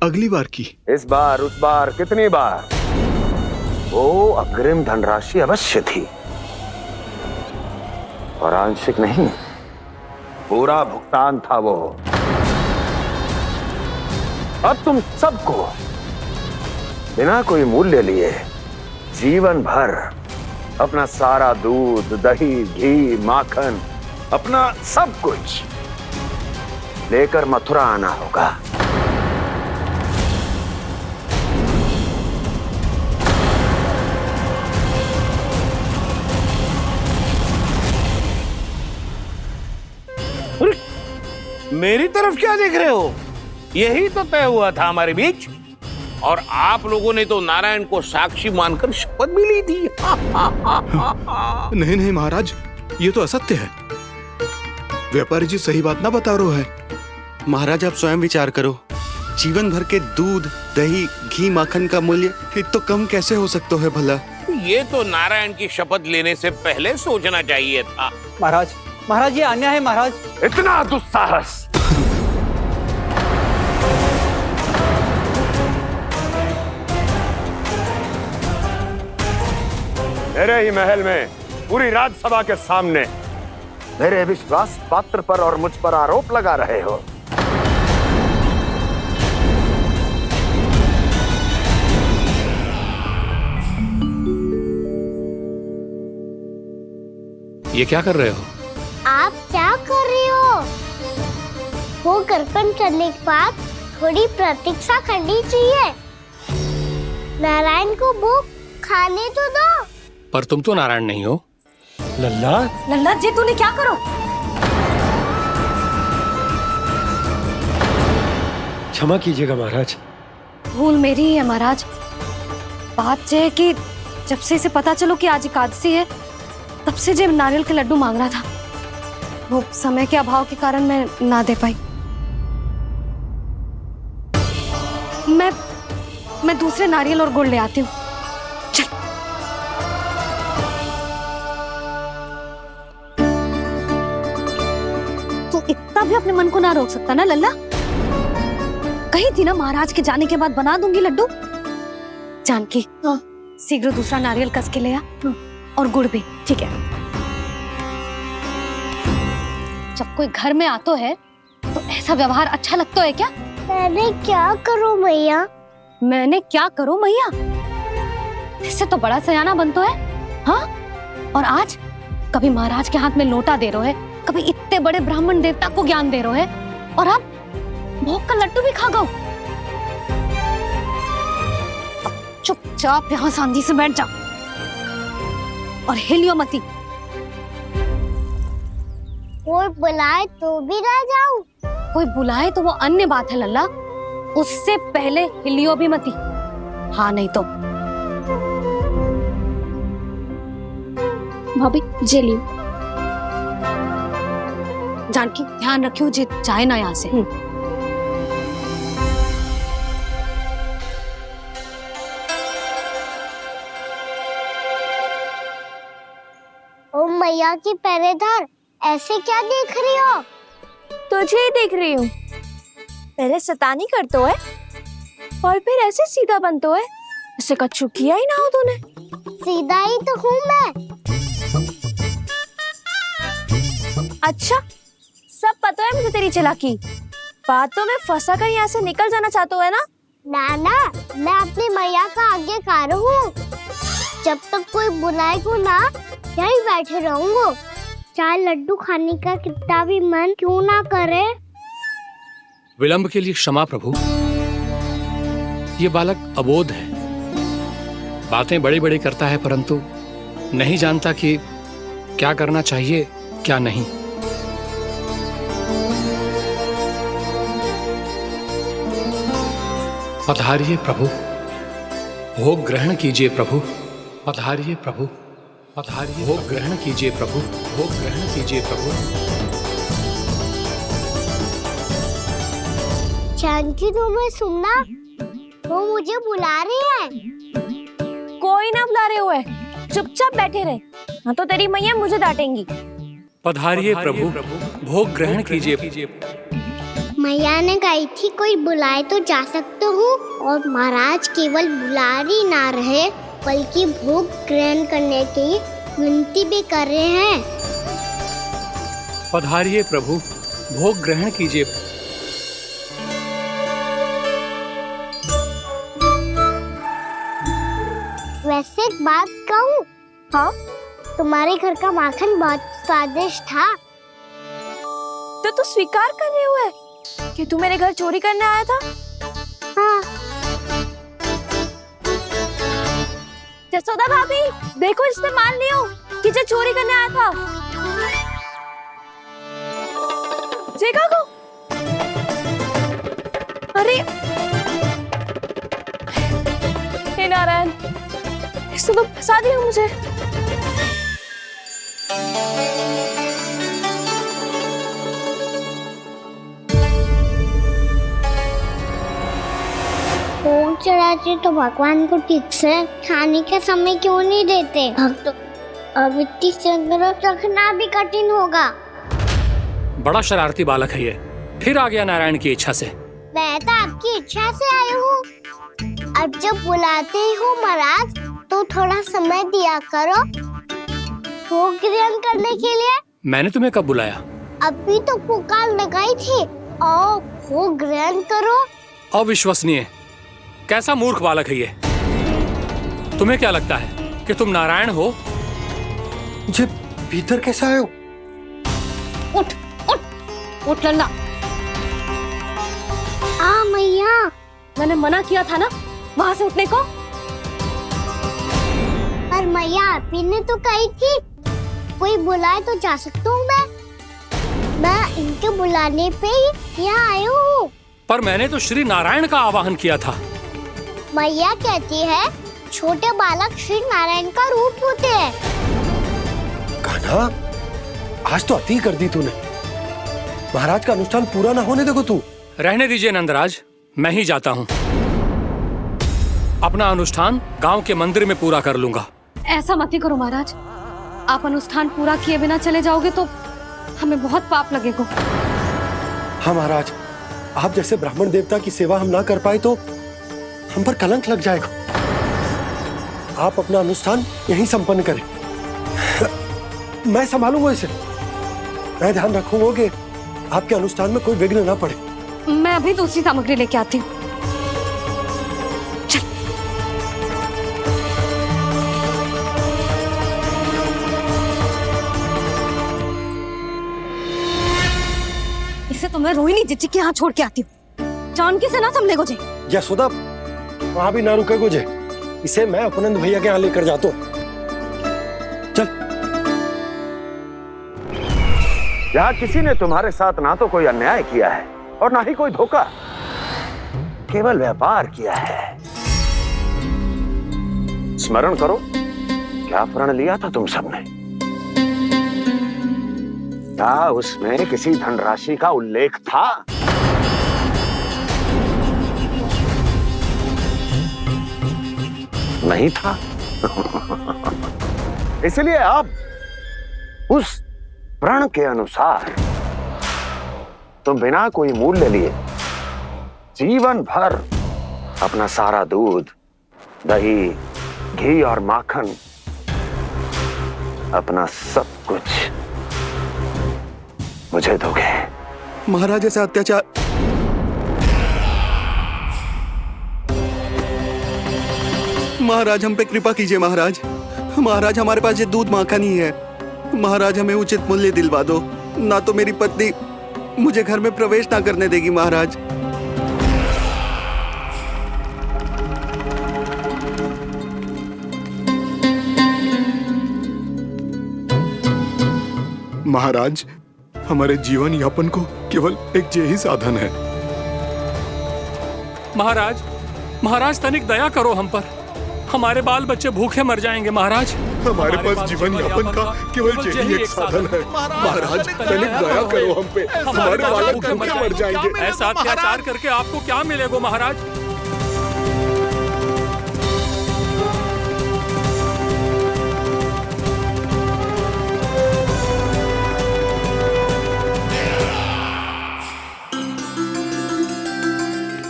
K: अगली बार की।
N: इस बार, उस बार, कितनी बार? वो अग्रिम धनराशि अवश्य थी और आंशिक नहीं, पूरा भुगतान था वो। अब तुम सबको बिना कोई मूल्य लिए जीवन भर अपना सारा दूध, दही, घी, माखन, अपना सब कुछ लेकर मथुरा आना होगा।
G: मेरी तरफ क्या देख रहे हो? यही तो तय हुआ था हमारे बीच, और आप लोगों ने तो नारायण को साक्षी मानकर शपथ भी ली थी।
K: नहीं नहीं महाराज, ये तो असत्य है। व्यापारी जी सही बात ना बता रहे हैं।
I: महाराज, आप स्वयं विचार करो, जीवन भर के दूध, दही, घी, माखन का मूल्य ये तो कम कैसे हो सकता है भला?
G: ये तो नारायण की शपथ लेने से पहले सोचना चाहिए था।
O: महाराज, महाराज ये अन्याय है महाराज।
N: इतना दुस्साहस! मेरे ही महल में पूरी राज्यसभा के सामने मेरे विश्वास पात्र पर और मुझ पर आरोप लगा रहे हो।
L: ये क्या कर रहे हो?
F: आप क्या कर रहे हो? वो कर्पण करने के बाद थोड़ी प्रतीक्षा करनी चाहिए। नारायण को भूख खाने तो दो।
L: पर तुम तो नारायण नहीं हो।
H: लल्ला
D: लल्ला जी तूने क्या करो?
H: क्षमा कीजिएगा महाराज।
D: भूल मेरी ही है महाराज। बात यह है कि जब से इसे पता चलो कि आज एकादशी है, तब से जो नारियल के लड्डू मांग रहा था, वो समय के अभाव के कारण मैं ना दे पाई। मैं दूसरे नारियल और गुड़ ले आती हूँ। चल। तू इतना भी अपने मन को ना रोक सकता ना लल्ला? कही थी ना महाराज के जाने के बाद बना दूंगी लड्डू। जानकी, शीघ्र दूसरा नारियल कस के ले आ, और गुड़ भी। ठीक है। जब कोई घर में आतो है तो ऐसा व्यवहार अच्छा लगता है क्या?
F: मैंने क्या करूं मैया?
D: मैंने क्या करूं मैया? इससे तो बड़ा सयाना बनतो है। हाँ? और आज कभी महाराज के हाथ में लोटा दे रहे है, कभी इतने बड़े ब्राह्मण देवता को ज्ञान दे रहे है, और अब भोग का लड्डू भी खा गो। चुपचाप यहाँ सांझी से बैठ जाओ और हिलियो मती।
F: कोई बुलाए तो भी ना जाऊं?
D: कोई बुलाए तो वो अन्य बात है लल्ला, उससे पहले हिलियो भी मती। हाँ नहीं तो।
C: भाभी जे लियो।
D: जानकी ध्यान रखियो जे जाए ना यहाँ से।
F: ओ मैया की पहरेदार, ऐसे क्या देख रही हो?
A: तुझे ही देख रही हूँ। पहले शैतानी करतो है और फिर ऐसे सीधा बनतो है, ऐसे कछु किया ही ना हो तूने।
F: सीधा ही तो हूँ मैं।
A: अच्छा, सब पता है मुझे तेरी चालाकी। बातों में फंसा कर यहाँ से निकल जाना चाहते हो है ना?
F: नाना, मैं अपनी मैया का आज्ञाकार हूँ। जब तक कोई बुलाएगा ना, यहीं बैठे रहूंगा। चाहे लड्डू खाने का कितना भी मन क्यों ना करे।
L: विलंब के लिए क्षमा प्रभु। ये बालक अबोध है, बातें बड़ी बड़ी करता है, परंतु नहीं जानता कि क्या करना चाहिए क्या नहीं। पधारिए प्रभु, भोग ग्रहण कीजिए प्रभु। पधारिए प्रभु, पधारिए। भोग ग्रहण कीजिए प्रभु, भोग ग्रहण कीजिए प्रभु।
F: जानकी, तुम्हें सुनना? वो मुझे बुला रही है।
A: कोई ना बुला रहे हुए, चुपचाप बैठे रहे, हाँ तो तेरी मैया मुझे डांटेंगी।
L: पधारिए प्रभु, भोग ग्रहण कीजिए।
F: मैया ने कही थी कोई बुलाए तो जा सकते हूँ, और महाराज केवल बुला ही ना रहे बल्कि भोग ग्रहण करने की विनती भी कर रहे हैं।
L: पधारिए प्रभु, भोग ग्रहण कीजिए।
F: वैसे एक बात कहूँ? हाँ? तुम्हारे घर का माखन बहुत स्वादिष्ट था।
A: तो तू स्वीकार कर रहे हुए कि तू मेरे घर चोरी करने आया था?
F: हाँ।
A: जसोदा भाभी, देखो इसने मान लियो कि जो चोरी करने आया था। देखा को? अरे हे नारायण, इसने तो फंसा दिया मुझे।
F: भोग चढ़ाते तो भगवान को ठीक से खाने का समय क्यों नहीं देते? भक्त अब इतनी संग्रह रखना भी कठिन होगा।
L: बड़ा शरारती बालक है ये, फिर आ गया नारायण की इच्छा से।
F: मैं तो आपकी इच्छा से आई हूँ। अब जब बुलाते ही हो महाराज, तो थोड़ा समय दिया करो भोग ग्रहण करने के लिए।
L: मैंने तुम्हें कब बुलाया?
F: अभी तो पुकार लगाई थी, आओ भोग ग्रहण करो।
L: अविश्वसनीय, कैसा मूर्ख बालक है ये। तुम्हें क्या लगता है कि तुम नारायण हो?
H: मुझे भीतर कैसे आए हो?
D: उठ उठ उठ लल्ला।
F: मैया,
D: मैंने मना किया था ना वहां से उठने को।
F: पर मैया आप ही ने तो कही थी कोई बुलाए तो जा सकता हूँ मैं इनके बुलाने पे ही यहाँ आई हूँ।
L: पर मैंने तो श्री नारायण का आवाहन किया था।
F: मैया कहती है छोटे बालक श्री नारायण का रूप होते हैं।
H: कान्हा, आज तो अति कर दी तूने। महाराज का अनुष्ठान पूरा ना होने देखो तू।
L: रहने दीजिए नंदराज, मैं ही जाता हूँ। अपना अनुष्ठान गांव के मंदिर में पूरा कर लूंगा।
D: ऐसा मत ही करो महाराज, आप अनुष्ठान पूरा किए बिना चले जाओगे तो हमें बहुत पाप लगेगा।
H: हाँ महाराज, आप जैसे ब्राह्मण देवता की सेवा हम ना कर पाए तो हम पर कलंक लग जाएगा। आप अपना अनुष्ठान यहीं संपन्न करें, मैं संभालूंगा इसे। मैं ध्यान रखूंगा कि आपके अनुष्ठान में कोई विघ्न ना पड़े।
D: मैं अभी दूसरी सामग्री लेके आती हूँ। इसे तो मैं रोहिणी जीजी के यहाँ छोड़ के आती हूँ। जानकी से ना संभले गोजे।
H: यशोदा, वहां भी ना रुके गोजे। इसे मैं अपनंद भैया के यहाँ लेकर जाता हूँ। चल।
N: यहाँ किसी ने तुम्हारे साथ ना तो कोई अन्याय किया है और ना ही कोई धोखा, केवल व्यापार किया है। स्मरण करो क्या प्रण लिया था तुम सबने? क्या उसमें किसी धनराशि का उल्लेख था? नहीं था। इसलिए आप उस प्रण के अनुसार तुम बिना कोई मूल्य लिए जीवन भर अपना सारा दूध, दही, घी और माखन, अपना सब कुछ मुझे दोगे।
I: महाराज ऐसा अत्याचार। महाराज हम पे कृपा कीजिए। महाराज, महाराज हमारे पास ये दूध माखन ही है। महाराज हमें उचित मूल्य दिलवा दो, ना तो मेरी पत्नी मुझे घर में प्रवेश ना करने देगी। महाराज
K: महाराज हमारे जीवन यापन को केवल एक यही साधन है।
L: महाराज, महाराज तनिक दया करो हम पर। हमारे बाल बच्चे भूखे मर जाएंगे महाराज।
K: हमारे पास जीवन यापन का केवल यही एक साधन है। महाराज तनिक दया करो हम पे, हमारे बालक भूखे मर जाएंगे।
L: ऐसा अत्याचार करके आपको क्या मिलेगा महाराज?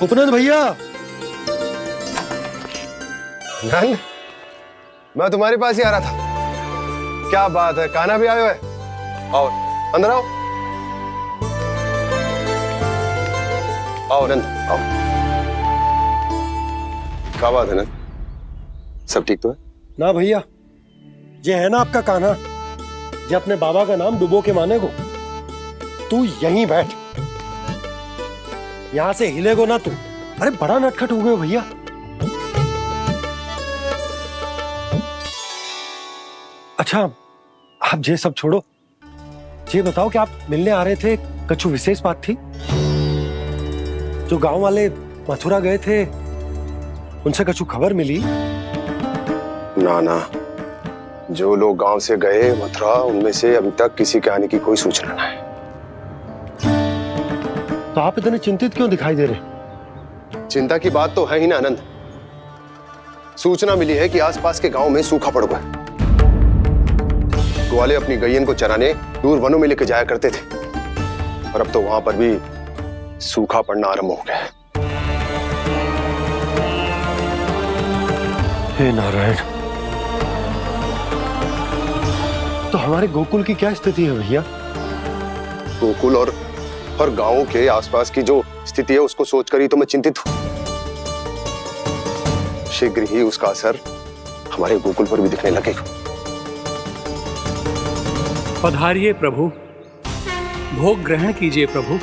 H: उपनंद भैया।
P: नंद, मैं तुम्हारे पास ही आ रहा था। क्या बात है, कान्हा भी आयो है? आओ अंदर आओ। आओ नंद आओ। क्या बात है नंद, सब ठीक तो है?
H: ना भैया, ये है ना आपका कान्हा, ये अपने बाबा का नाम डुबो के माने को। तू यहीं बैठ, यहां से हिलेगो ना तू। अरे बड़ा नटखट हो गए भैया। अच्छा, आप ये सब छोड़ो, ये बताओ कि आप मिलने आ रहे थे, कछु विशेष बात थी? जो गांव वाले मथुरा गए थे, उनसे कछु खबर मिली?
P: ना ना, जो लोग गांव से गए मथुरा, उनमें से अभी तक किसी के आने की कोई सूचना नहीं।
H: तो आप इतने चिंतित क्यों दिखाई दे रहे?
P: चिंता की बात तो है ही ना आनंद। सूचना मिली है कि आसपास के गांव में सूखा पड़ गया। ग्वाले अपनी गैयन को चराने दूर वनों में लेके जाया करते थे, और अब तो वहां पर भी सूखा पड़ना आरंभ हो गया है।
H: हे नारायण, तो हमारे गोकुल की क्या स्थिति है भैया?
P: गोकुल और गांवों के आसपास की जो स्थिति है उसको सोचकर ही तो मैं चिंतित हूं। शीघ्र ही उसका असर हमारे गोकुल पर भी दिखने लगेगा।
L: पधारिए प्रभु, भोग ग्रहण कीजिए प्रभु।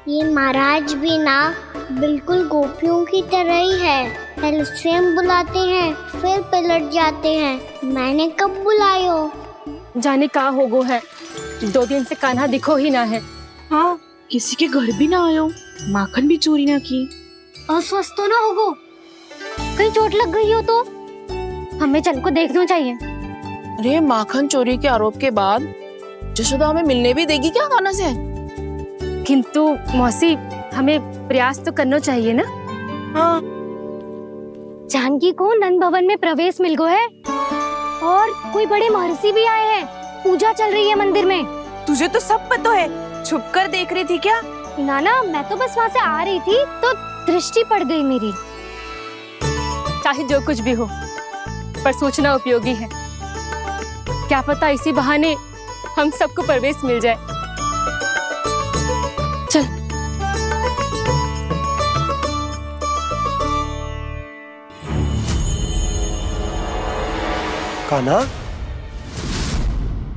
F: ये महाराज भी ना बिल्कुल गोपियों की तरह ही है। पहले स्वयं बुलाते हैं, फिर पलट जाते हैं। मैंने कब बुलाए हो?
B: जाने का होगो है, 2 दिन से कान्हा दिखो ही ना है।
A: हाँ, किसी के घर भी ना आयो, माखन भी चोरी ना की।
D: अस्वस्थ तो ना होगो, कहीं चोट लग गई हो तो हमें चल को देखना चाहिए।
E: अरे माखन चोरी के आरोप के बाद जशोदा हमें मिलने भी देगी क्या कान्हा से?
B: किंतु मौसी, हमें प्रयास तो करना चाहिए ना।
A: हाँ,
D: जानकी को नंद भवन में प्रवेश मिल गो है और कोई बड़े महर्षि भी आए हैं। पूजा चल रही है मंदिर में।
A: तुझे तो सब पता है, छुप कर देख रही थी क्या?
D: ना, मैं तो बस वहाँ से आ रही थी तो दृष्टि पड़ गई मेरी।
B: चाहे जो कुछ भी हो, पर सूचना उपयोगी है। क्या पता इसी बहाने हम सबको प्रवेश मिल जाए। चल।
H: कान्हा,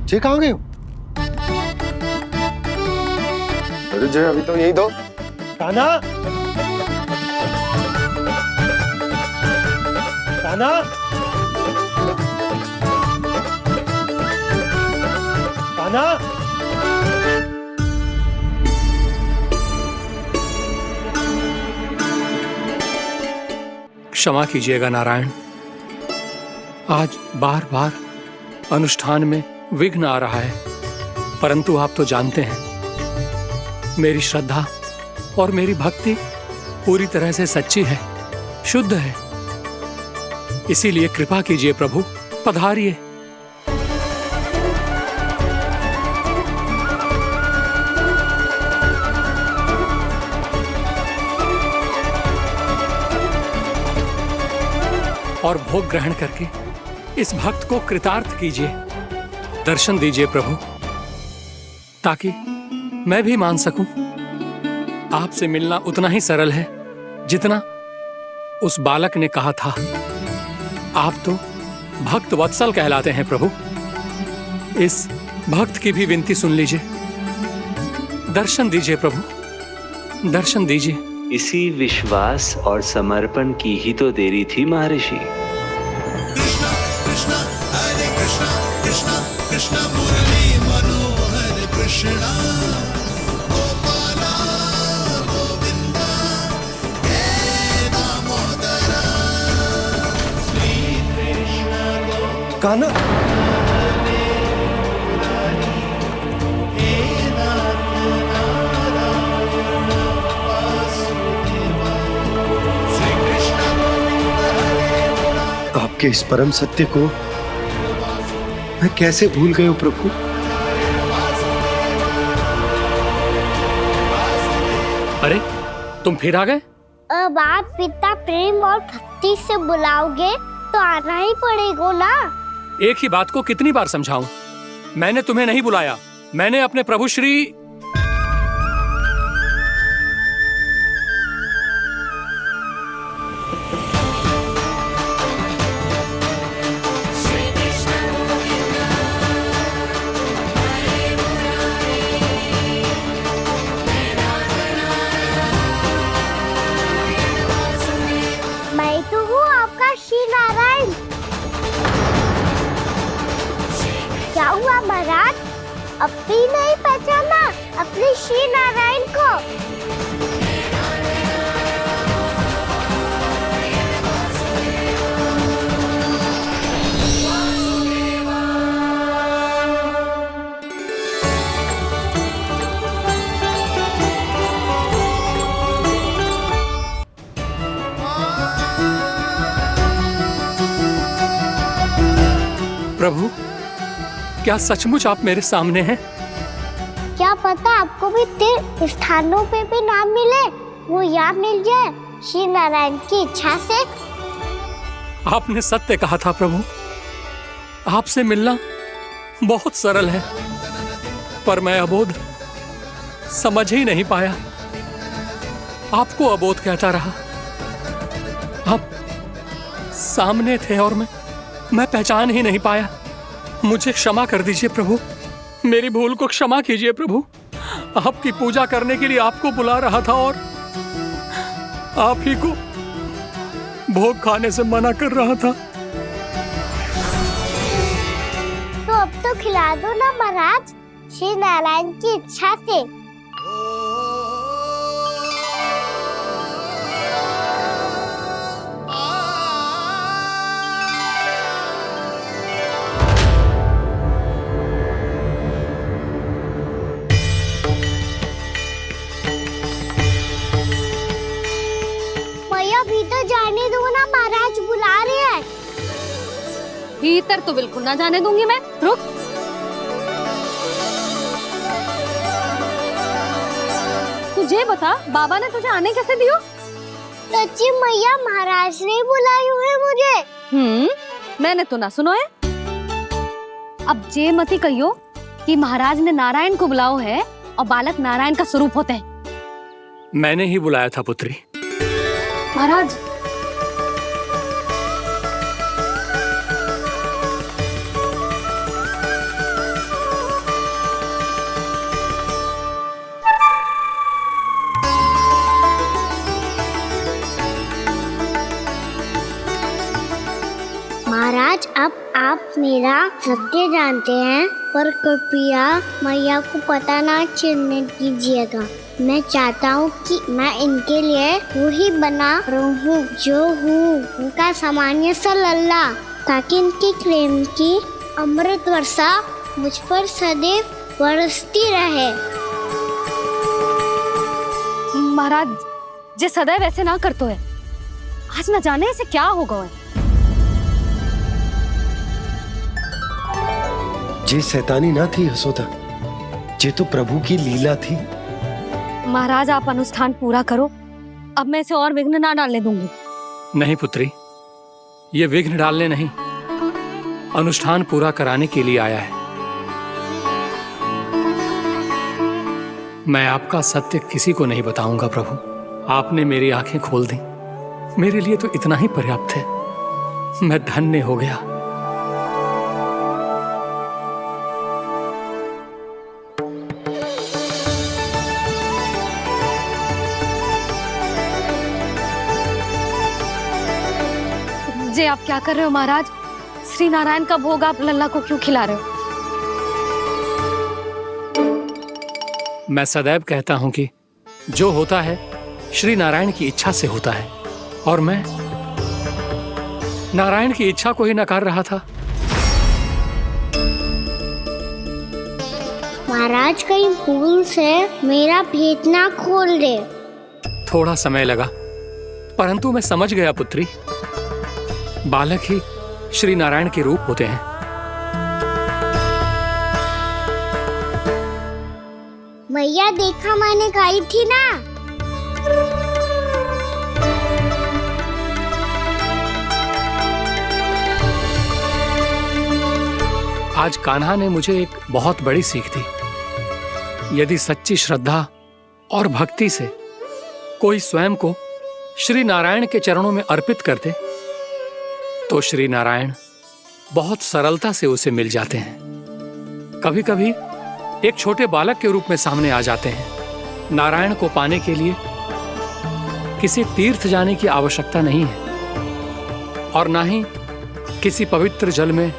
H: जे कहाँ गए हो?
P: अरे जय, अभी तो यही दो।
H: कान्हा, कान्हा, कान्हा।
L: क्षमा कीजिएगा नारायण, आज बार बार अनुष्ठान में विघ्न आ रहा है, परंतु आप तो जानते हैं मेरी श्रद्धा और मेरी भक्ति पूरी तरह से सच्ची है, शुद्ध है। इसीलिए कृपा कीजिए प्रभु, पधारिए। और भोग ग्रहण करके इस भक्त को कृतार्थ कीजिए। दर्शन दीजिए प्रभु, ताकि मैं भी मान सकूं। आपसे मिलना उतना ही सरल है जितना उस बालक ने कहा था। आप तो भक्त वत्सल कहलाते हैं प्रभु। इस भक्त की भी विनती सुन लीजिए। दर्शन दीजिए प्रभु, दर्शन दीजिए।
Q: इसी विश्वास और समर्पण की ही तो देरी थी महर्षि।
R: कृष्णा कृष्णा हरे कृष्णा कृष्णा कृष्णा मुरली मनोहर कृष्णा गोपाला गोविंदा हे दामोदरा श्री कृष्ण
H: कान्हा, आपके इस परम सत्य को मैं कैसे भूल गया हूं प्रभु।
L: अरे तुम फिर आ गए?
F: अब आप इतना प्रेम और भक्ति से बुलाओगे तो आना ही पड़ेगा ना।
L: एक ही बात को कितनी बार समझाऊं? मैंने तुम्हें नहीं बुलाया, मैंने अपने प्रभु श्री
F: मैं तो हूँ आपका श्री नारायण। क्या हुआ महाराज, अब भी नहीं पहचाना अपने श्री नारायण को?
L: प्रभु, क्या सचमुच आप मेरे सामने हैं?
F: क्या पता आपको भी तीर्थ स्थानों पे भी नाम मिले, वो यहाँ मिल जाए श्री नारायण की इच्छा से।
L: आपने सत्य कहा था प्रभु, आपसे मिलना बहुत सरल है, पर मैं अबोध समझ ही नहीं पाया। आपको अबोध कहता रहा। आप सामने थे और मैं मैं पहचान ही नहीं पाया। मुझे क्षमा कर दीजिए प्रभु, मेरी भूल को क्षमा कीजिए प्रभु। आपकी पूजा करने के लिए आपको बुला रहा था और आप ही को भोग खाने से मना कर रहा था।
F: तो अब तो खिला दो ना महाराज, श्री नारायण की इच्छा से। मैया भीतर जाने दो ना, महाराज बुला रहे हैं।
D: भीतर तो बिल्कुल ना जाने दूंगी मैं। रुक। तुझे बता, बाबा ने तुझे आने कैसे दियो?
F: सच्ची मैया, महाराज ने बुलाई हुई है मुझे।
D: मैंने तो ना सुनो है। अब जे मती कहियो कि महाराज ने नारायण को बुलाओ है और बालक नारायण का स्वरूप होते हैं।
L: मैंने ही बुलाया था पुत्री।
D: महाराज,
F: महाराज अब आप मेरा सत्य जानते हैं, पर कृपया मैया को पता ना चलने दीजिएगा। मैं चाहता हूँ कि मैं इनके लिए वही बना रहूँ जो हूँ, उनका सामान्य सा लल्ला, ताकि इनके प्रेम की अमृत वर्षा मुझ पर सदैव बरसती रहे।
D: महाराज जे सदैव ऐसे ना करतो है, आज न जाने इसे क्या होगा है।
H: जे शैतानी ना थी यशोदा, जे तो प्रभु की लीला थी।
D: महाराज आप अनुष्ठान पूरा करो, अब मैं इसे और विघ्न ना डालने दूंगी।
L: नहीं पुत्री, ये विघ्न डालने नहीं, अनुष्ठान पूरा कराने के लिए आया है। मैं आपका सत्य किसी को नहीं बताऊंगा प्रभु। आपने मेरी आंखें खोल दी, मेरे लिए तो इतना ही पर्याप्त है। मैं धन्य हो गया।
D: जे आप क्या कर रहे हो महाराज? श्री नारायण का भोग आप लल्ला को क्यों खिला रहे हो?
L: मैं सदैव कहता हूं कि जो होता है श्री नारायण की इच्छा से होता है, और मैं नारायण की इच्छा को ही नकार रहा था।
F: महाराज कहीं भूल से मेरा भेद ना खोल दे।
L: थोड़ा समय लगा, परंतु मैं समझ गया पुत्री। बालक ही श्री नारायण के रूप होते हैं।
F: मैया देखा, मैंने कही थी ना।
L: आज कान्हा ने मुझे एक बहुत बड़ी सीख दी। यदि सच्ची श्रद्धा और भक्ति से कोई स्वयं को श्री नारायण के चरणों में अर्पित कर दे, तो श्री नारायण बहुत सरलता से उसे मिल जाते हैं। कभी कभी एक छोटे बालक के रूप में सामने आ जाते हैं। नारायण को पाने के लिए किसी तीर्थ जाने की आवश्यकता नहीं है, और ना ही किसी पवित्र जल में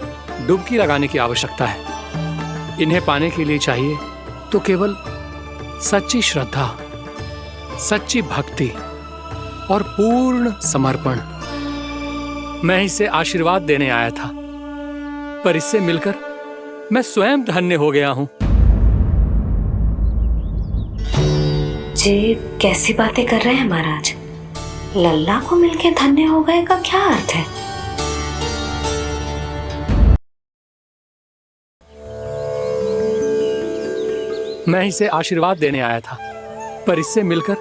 L: डुबकी लगाने की आवश्यकता है। इन्हें पाने के लिए चाहिए तो केवल सच्ची श्रद्धा, सच्ची भक्ति और पूर्ण समर्पण। मैं इसे आशीर्वाद देने आया था, पर इससे मिलकर मैं स्वयं धन्य हो गया हूं।
S: जी कैसी बातें कर रहे हैं महाराज? लल्ला को मिलके धन्य हो गए का क्या अर्थ है?
L: मैं इसे आशीर्वाद देने आया था, पर इससे मिलकर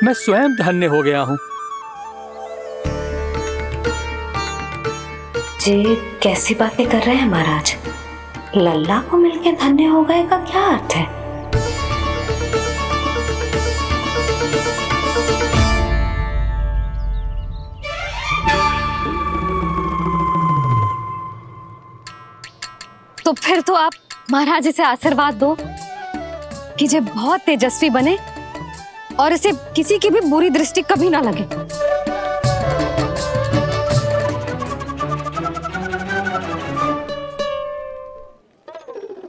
L: मैं स्वयं धन्य हो गया हूं।
S: जी कैसी बातें कर रहे हैं महाराज? लल्ला को मिलके धन्य हो गए का क्या अर्थ है?
D: तो फिर तो आप महाराज इसे आशीर्वाद दो कि ये बहुत तेजस्वी बने और इसे किसी की भी बुरी दृष्टि कभी ना लगे।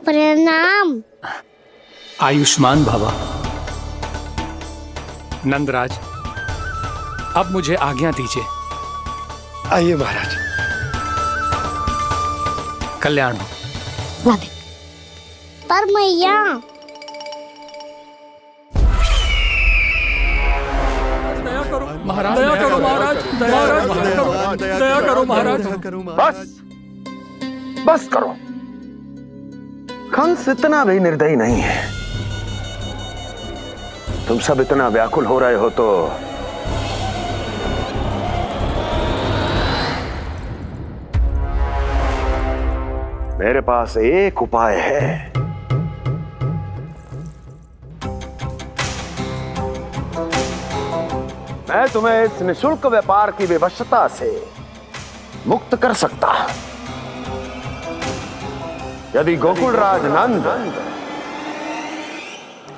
F: प्रणाम।
L: आयुष्मान भवा। नंदराज, अब मुझे आज्ञा दीजिए।
H: आइए महाराज।
L: कल्याण हो।
F: पर मैया
L: महाराज दया करो, महाराज दया करो महाराज।
N: बस करो। कंस इतना भी निर्दयी नहीं है। तुम सब इतना व्याकुल हो रहे हो तो मेरे पास एक उपाय है। मैं तुम्हें इस निशुल्क व्यापार की विवशता से मुक्त कर सकता। यदि गोकुलराज नंद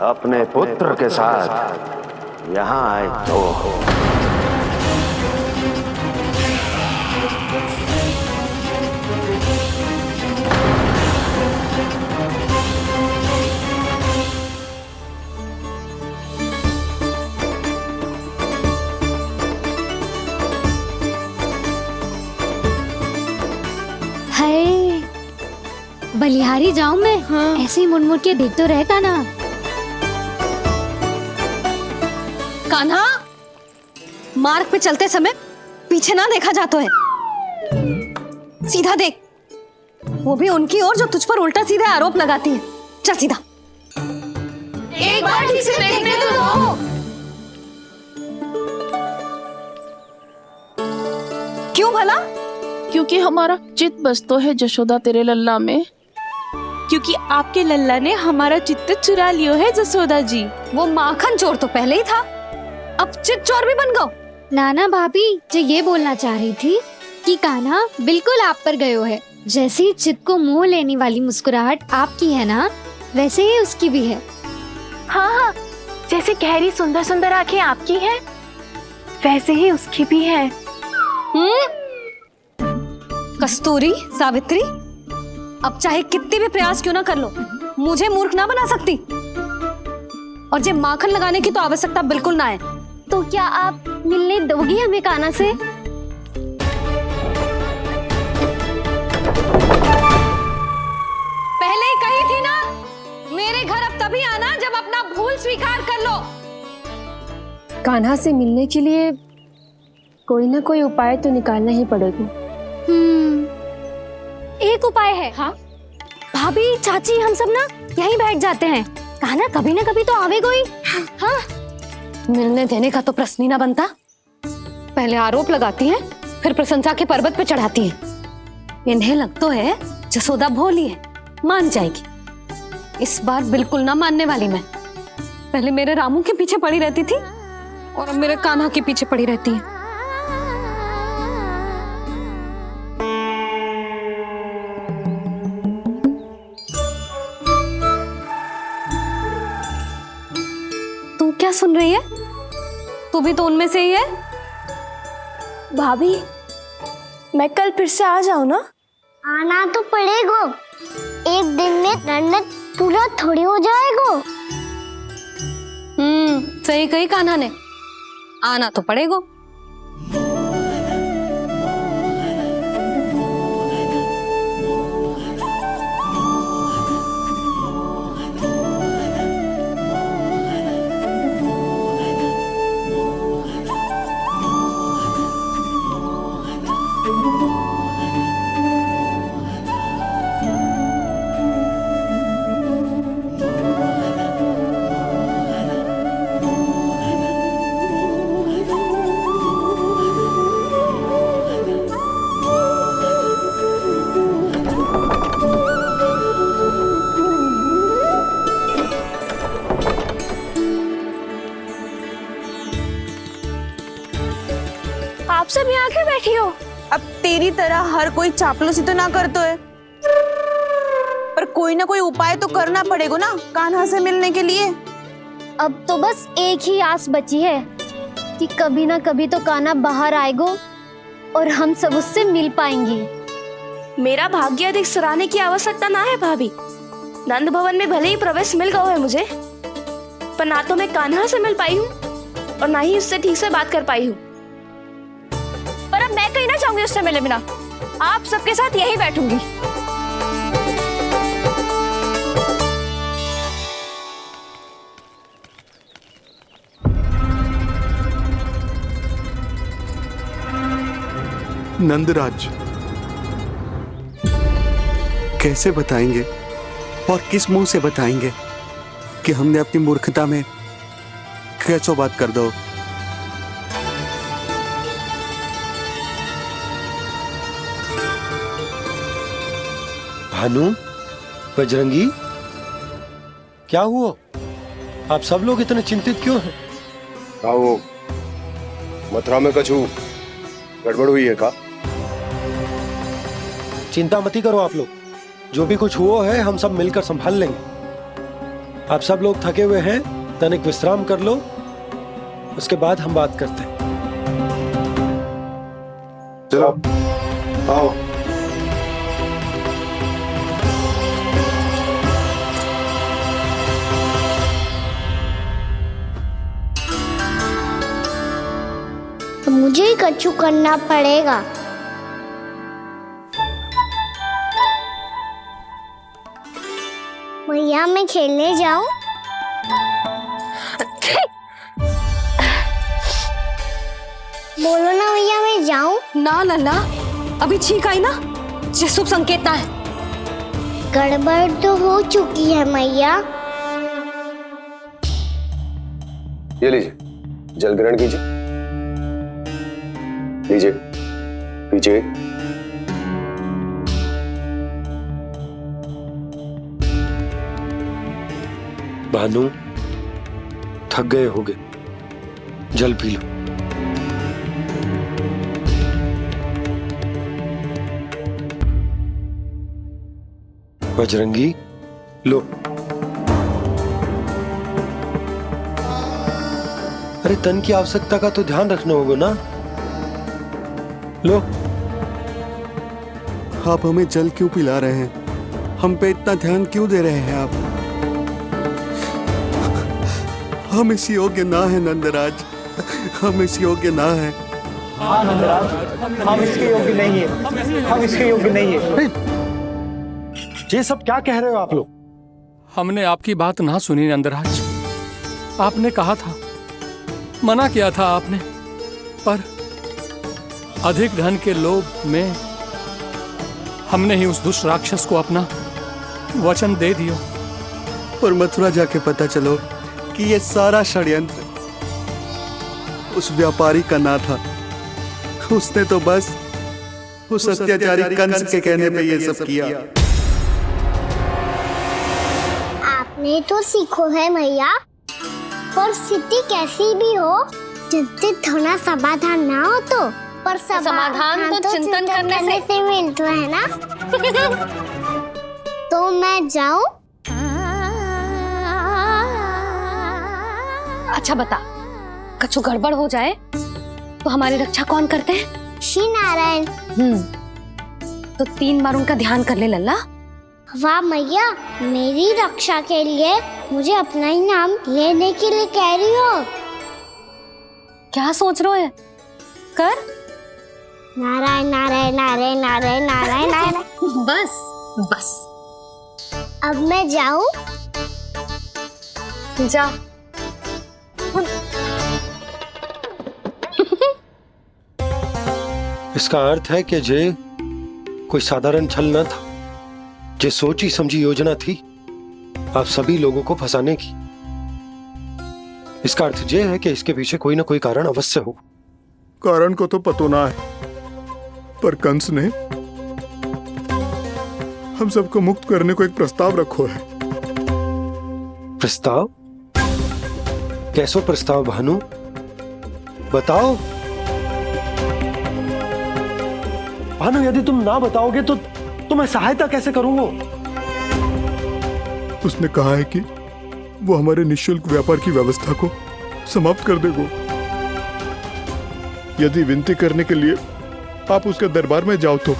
N: अपने पुत्र के साथ यहां आए तो
C: बलिहारी जाऊं मैं? हाँ। ऐसे ही मुड़ के देख तो रहता ना।
D: कान्हा, मार्ग पे चलते समय पीछे ना देखा जाता है, सीधा देख। वो भी उनकी ओर जो तुझ पर उल्टा सीधा आरोप लगाती है। चल सीधा।
B: एक बार ठीक से देखने तो दो।
D: क्यों भला?
E: क्योंकि हमारा चित्त बसतो है जशोदा तेरे लल्ला में।
A: क्योंकि आपके लल्ला ने हमारा चित्त चुरा लियो है जसोदा जी।
D: वो माखन चोर तो पहले ही था, अब चित्त चोर भी बन गो।
C: नाना भाभी जो ये बोलना चाह रही थी कि कान्हा बिल्कुल आप पर गयो है। जैसे ही चित्त को मोह लेने वाली मुस्कुराहट आपकी है ना, वैसे ही उसकी भी है।
B: हाँ हाँ, जैसे गहरी सुंदर सुंदर आंखें आपकी हैं, वैसे ही उसकी भी है।
D: कस्तूरी, सावित्री, अब चाहे कितने भी प्रयास क्यों ना कर लो, मुझे मूर्ख ना बना सकती। और जे माखन लगाने की तो आवश्यकता बिल्कुल ना है।
C: तो क्या आप मिलने दोगी हमें कान्हा से?
D: पहले ही कही थी ना, मेरे घर अब तभी आना जब अपना भूल स्वीकार कर लो।
B: कान्हा से मिलने के लिए कोई ना कोई उपाय तो निकालना ही पड़ेगा।
C: एक उपाय है। हाँ? भाभी, चाची, हम सब ना यहीं बैठ जाते हैं। कान्हा कभी ना कभी तो आवेगा ही। हाँ?
D: मिलने देने का तो प्रश्न ही ना बनता। पहले आरोप लगाती हैं, फिर प्रशंसा के पर्वत पे चढ़ाती हैं। इन्हें लगता है जसोदा भोली है, मान जाएगी। इस बार बिल्कुल ना मानने वाली मैं। पहले मेरे रामू के पीछे पड़ी रहती थी और अब मेरे कान्हा के पीछे पड़ी रहती है। तू क्या सुन रही है? तू भी तो उनमें से ही है।
B: भाभी, मैं कल फिर से आ जाऊं ना?
F: आना तो पड़ेगा। एक दिन में रन्नत पूरा थोड़ी हो जाएगा।
D: सही कही कान्हा ने, आना तो पड़ेगा।
B: आप सब यहाँ क्यों बैठी हो?
A: अब तेरी तरह हर कोई चापलूसी तो ना करतो है। पर कोई ना कोई उपाय तो करना पड़ेगा ना कान्हा से मिलने के लिए।
D: अब तो बस एक ही आस बची है कि कभी ना कभी तो कान्हा बाहर आएगा और हम सब उससे मिल पाएंगे।
T: मेरा भाग्य अधिक सराहने की आवश्यकता ना है भाभी। नंद भवन में भले ही प्रवेश मिल गया है मुझे, पर ना तो मैं कान्हा से मिल पाई हूँ और ना ही उससे ठीक से बात कर पाई हूँ। पर अब मैं कहीं ना चाहूंगी उससे मिले बिना, आप सबके साथ यहीं बैठूंगी।
I: नंदराज, कैसे बताएंगे और किस मुंह से बताएंगे कि हमने अपनी मूर्खता में कैसो बात कर दो।
H: भानु, बजरंगी, क्या हुआ? आप सब लोग इतने चिंतित क्यों हैं?
P: क्या वो मथुरा में कछु गड़बड़ हुई है का?
H: चिंता मत करो आप लोग, जो भी कुछ हुआ है हम सब मिलकर संभाल लेंगे। आप सब लोग थके हुए हैं, तनिक विश्राम कर लो, उसके बाद हम बात करते हैं।
P: चलो आओ।
F: तो मुझे ही कछु करना पड़ेगा। भैया मैं खेलने जाऊं? बोलो ना भैया मैं जाऊं?
D: ना लल्ला, अभी छींक आई ना, ये शुभ संकेत ना है।
F: गड़बड़ तो हो चुकी है मैया।
P: ये लीजिए, जल ग्रहण कीजिए। लीजिए, पीछे।
H: भानु, थक गए होगे, जल पी लो। बजरंगी, लो। अरे तन की आवश्यकता का तो ध्यान रखना होगा ना, लो।
I: आप हमें जल क्यों पिला रहे हैं? हम पे इतना ध्यान क्यों दे रहे हैं आप? हम इस योग्य ना है नंदराज, हम इस योग्य ना है।
O: हाँ नंदराज, हम इसके योग्य नहीं है, हम इसके योग्य नहीं है।
H: ये सब क्या कह रहे हो आप लोग?
L: हमने आपकी बात ना सुनी नंदराज। आपने कहा था, मना किया था आपने, पर अधिक धन के लोभ में हमने ही उस दुष्ट राक्षस को अपना वचन दे दिया।
I: और मथुरा जाके पता चलो कि ये सारा षड्यंत्र उस व्यापारी का ना था। उसने तो बस उस अत्याचारी कंस के कहने पे ये सब किया।
F: आपने तो सीखो है भैया, पर स्थिति कैसी भी हो, चिंतित होना समाधान ना हो तो, पर
D: समाधान तो चिंतन करने से
F: मिलता है ना। तो मैं जाऊं?
D: अच्छा बता, कछु गड़बड़ हो जाए तो हमारी रक्षा कौन करते हैं?
F: श्री नारायण।
D: तो 3 बार उनका ध्यान कर ले लल्ला।
F: वाह मैया, मेरी रक्षा के लिए मुझे अपना ही नाम लेने के लिए कह रही हो?
D: क्या सोच रहे हो? कर।
F: नारायण नारायण नारायण नारायण नारायण नारायण।
D: बस बस।
F: अब मैं जाऊं?
D: जा।
H: इसका अर्थ है कि जे कोई साधारण छल न था, जे सोची समझी योजना थी आप सभी लोगों को फंसाने की। इसका अर्थ ये है कि इसके पीछे कोई ना कोई कारण अवश्य हो।
K: कारण को तो पतो ना है, पर कंस ने हम सबको मुक्त करने को एक प्रस्ताव रखो है।
H: प्रस्ताव? कैसो प्रस्ताव भानु, बताओ। भानु, यदि तुम ना बताओगे तो मैं सहायता कैसे करूंगा?
K: उसने कहा है कि वो हमारे निःशुल्क व्यापार की व्यवस्था को समाप्त कर देगा। यदि विनती करने के लिए आप उसके दरबार में जाओ तो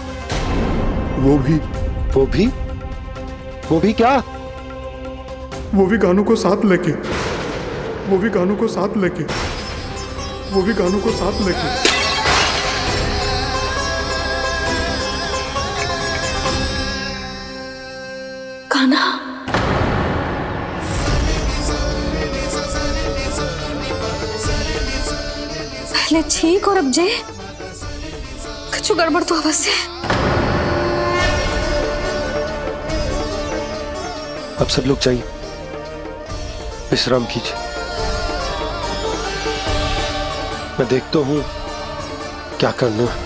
K: वो भी
H: क्या?
K: वो भी गानों को साथ लेके
S: कान्हा, पहले ठीक और अब जे कुछ गड़बड़ तो अवश्य है।
H: अब सब लोग जाइए, विश्राम कीजिए। मैं देखता हूँ क्या करना है।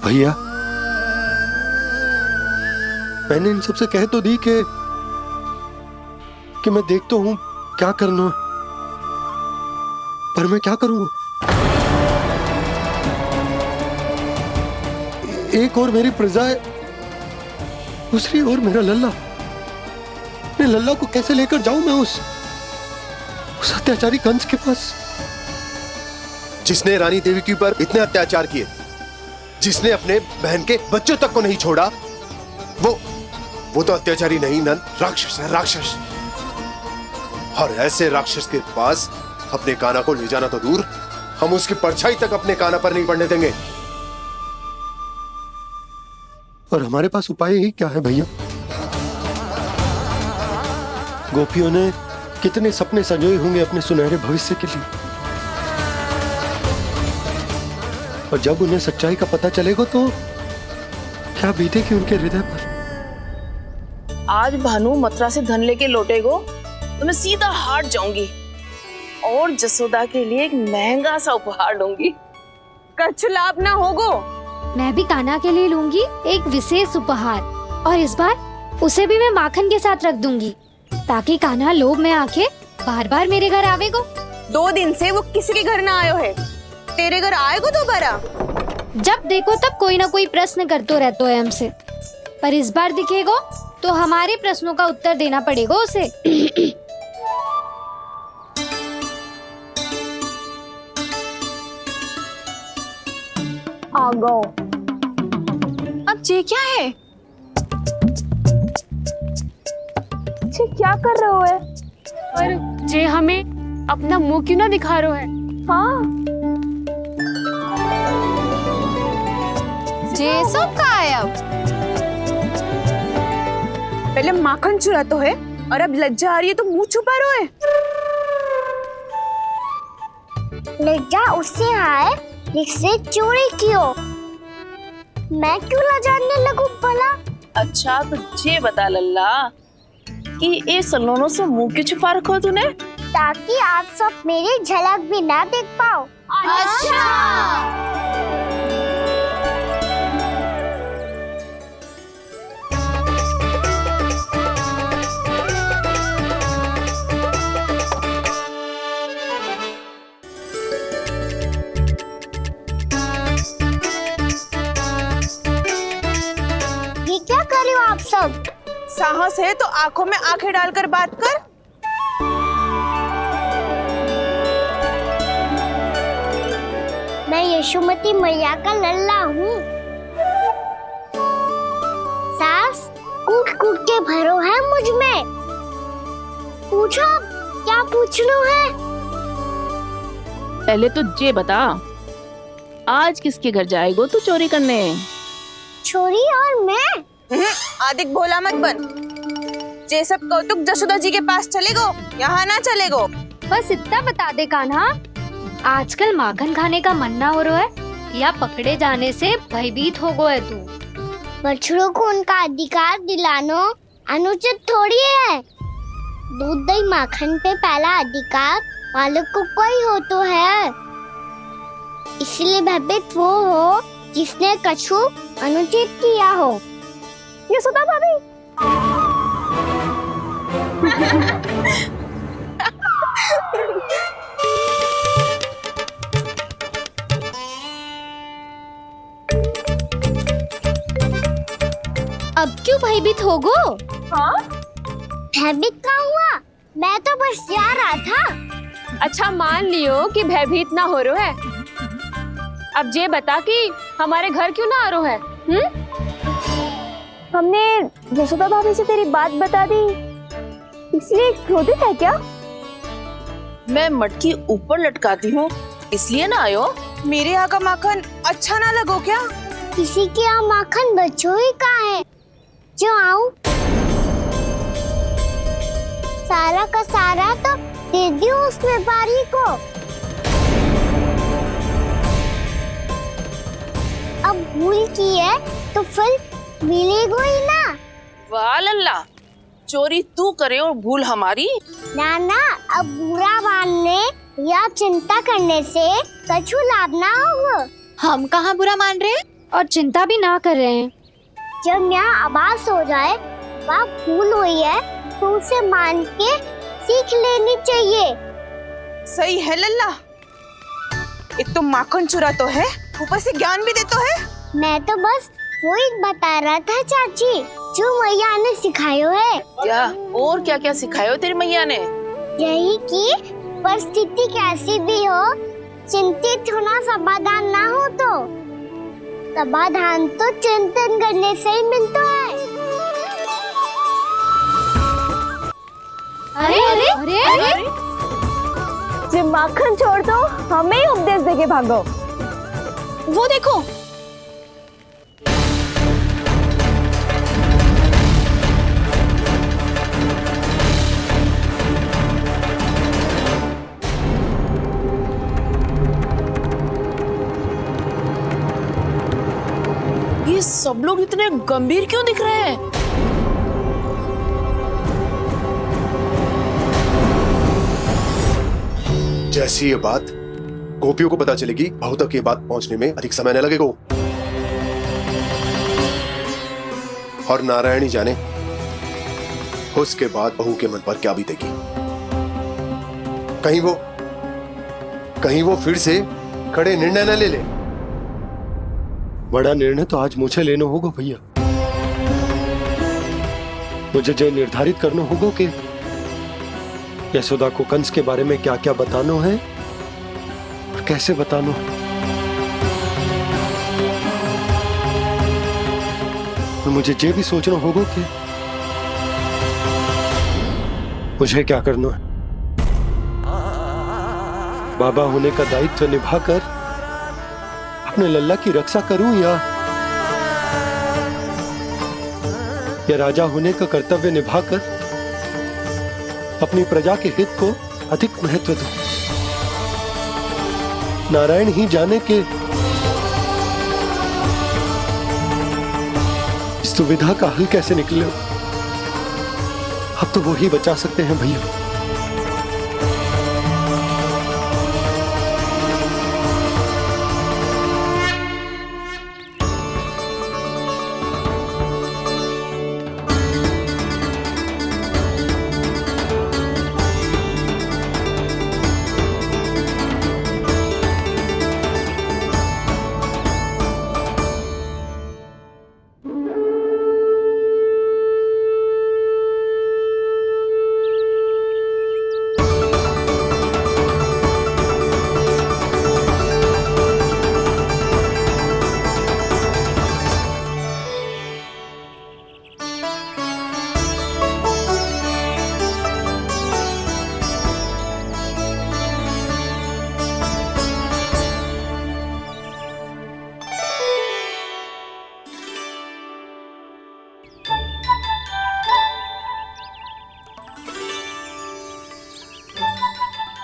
H: भैया, मैंने इन सबसे कह तो दी कि मैं देखता हूं क्या करना, पर मैं क्या करूंगा? एक और मेरी प्रजा है, दूसरी ओर मेरा लल्ला। मैं लल्ला को कैसे लेकर जाऊं मैं उस अत्याचारी कंस के पास,
P: जिसने रानी देवी के ऊपर इतने अत्याचार किए, जिसने अपने बहन के बच्चों तक को नहीं छोड़ा, वो तो अत्याचारी नहीं नंद, राक्षस है, राक्षस। और ऐसे राक्षस के पास अपने कान्हा को ले जाना तो दूर, हम उसकी परछाई तक अपने कान्हा पर नहीं पड़ने देंगे।
H: और हमारे पास उपाय ही क्या है भैया? गोपियों ने कितने सपने संजोए होंगे अपने सुनहरे भविष्य के लिए, और जब उन्हें सच्चाई का पता चलेगा तो क्या बीतेगी उनके हृदय पर।
E: आज भानु मथुरा से धन लेके लौटेगो तो मैं सीधा हाट जाऊंगी और जसोदा के लिए एक महंगा सा उपहार लूंगी।
A: कछु लाभ ना होगो।
C: मैं भी कान्हा के लिए लूंगी एक विशेष उपहार, और इस बार उसे भी मैं माखन के साथ रख दूंगी, ताकि कान्हा लोभ में आके बार बार मेरे घर आवेगो।
A: 2 दिन से वो किसी के घर ना आयो है, तेरे घर आएगो दोबारा?
C: जब देखो तब कोई ना कोई प्रश्न करते रहते है हमसे, पर इस बार दिखेगो तो हमारे प्रश्नों का उत्तर देना पड़ेगा उसे।
A: आ गो। अब ये क्या है? ये क्या कर रहे हो है?
B: पर जे हमें अपना मुंह क्यों ना दिखा रहे है?
A: हाँ,
B: जे सब का है अब?
A: पहले माखन चुरा तो है और अब लज्जा आ रही है तो मुंह छुपा रहे है।
F: लज्जा उससे आए जिससे चोरी की हो। मैं क्यों लजाने लगूं भला?
E: अच्छा तो ये बता लल्ला कि ये सलोनों से मुंह क्यों छुपा रखा तूने?
F: ताकि आप सब मेरी झलक भी ना देख पाओ।
A: अच्छा।
F: ये क्या कर रहे हो आप सब?
A: साहस है तो आंखों में आंखें डालकर बात कर।
F: मैं यशोमती मैया का लल्ला हूँ। सास कूट कूट के भरो है मुझ में। पूछो क्या पूछना है?
E: पहले तो ये बता, आज किसके घर जाएगो तू चोरी करने?
F: छोरी और मैं?
A: आदिक भोला मत बन। ये सब कौतुक जसोदा जी के पास चलेगो, यहाँ ना चलेगो।
C: बस इतना बता दे कान्हा, आजकल माखन खाने का मन ना हो रहा है या पकड़े जाने से भयभीत हो गया है तू?
F: बछड़ों को उनका अधिकार दिलाना अनुचित थोड़ी है। दूध दही माखन पे पहला अधिकार मालिक को कोई हो तो है। इसलिए भयभीत वो हो जिसने कछु अनुचित किया हो।
T: यशोदा भाभी।
C: अब क्यों भयभीत हो गो?
F: हाँ? भयभीत क्या हुआ? मैं तो बस जा रहा था।
B: अच्छा मान लियो कि भयभीत ना हो रो है। अब ये बता कि हमारे घर क्यों ना आ रो है?
T: हमने यशोदा भाभी से तेरी बात बता दी, इसलिए क्रोधित है क्या?
E: मैं मटकी ऊपर लटकाती हूँ इसलिए ना आयो।
A: मेरे यहाँ का माखन अच्छा ना लगो क्या?
F: किसी के यहाँ माखन बच्चों ही कहाँ है जो आऊं? सारा का सारा तो दे दियो उस व्यापारी को। अब भूल की है तो फल मिलेगा ही ना।
E: वाह लल्ला, चोरी तू करे और भूल हमारी।
F: ना ना, अब बुरा मानने या चिंता करने से कछु लाभ ना होगा।
C: हम कहाँ बुरा मान रहे हैं और चिंता भी ना कर रहे हैं।
F: जब यहाँ आवाज हो जाए वहाँ भूल हुई है तो उसे मान के सीख लेनी चाहिए।
A: सही है लल्ला, एक तो माखन चुरा तो है, ऊपर से ज्ञान भी दे तो है।
F: मैं तो बस वही बता रहा था चाची, जो मैया ने सिखायो है।
E: क्या और क्या क्या सिखायो तेरी मैया ने?
F: यही कि परिस्थिति कैसी भी हो, चिंतित होना समाधान ना हो तो समाधान तो चिंतन करने से ही मिलता है।
C: अरे अरे अरे, अरे?
T: जब माखन छोड़ दो, हमें ही उपदेश देके भागो।
A: वो देखो,
E: ये सब लोग इतने गंभीर क्यों दिख रहे हैं?
P: जैसी ये बात गोपियों को पता चलेगी, बहू तक ये बात पहुंचने में अधिक समय न लगेगा। और नारायण ही जाने उसके बाद बहू के मन पर क्या बीतेगी। कहीं वो फिर से खड़े निर्णय न ले ले।
H: बड़ा निर्णय तो आज मुझे लेना होगा भैया। मुझे जो निर्धारित करना होगा कि यशोदा को कंस के बारे में क्या क्या बताना है और कैसे बताना है। और मुझे ये भी सोचना होगा कि मुझे क्या करना है। बाबा होने का दायित्व निभाकर अपने लल्ला की रक्षा करूं या राजा होने का कर्तव्य निभाकर अपनी प्रजा के हित को अधिक महत्व दूं। नारायण ही जाने के इस दुविधा का हल कैसे निकले। अब तो वो ही बचा सकते हैं भैया।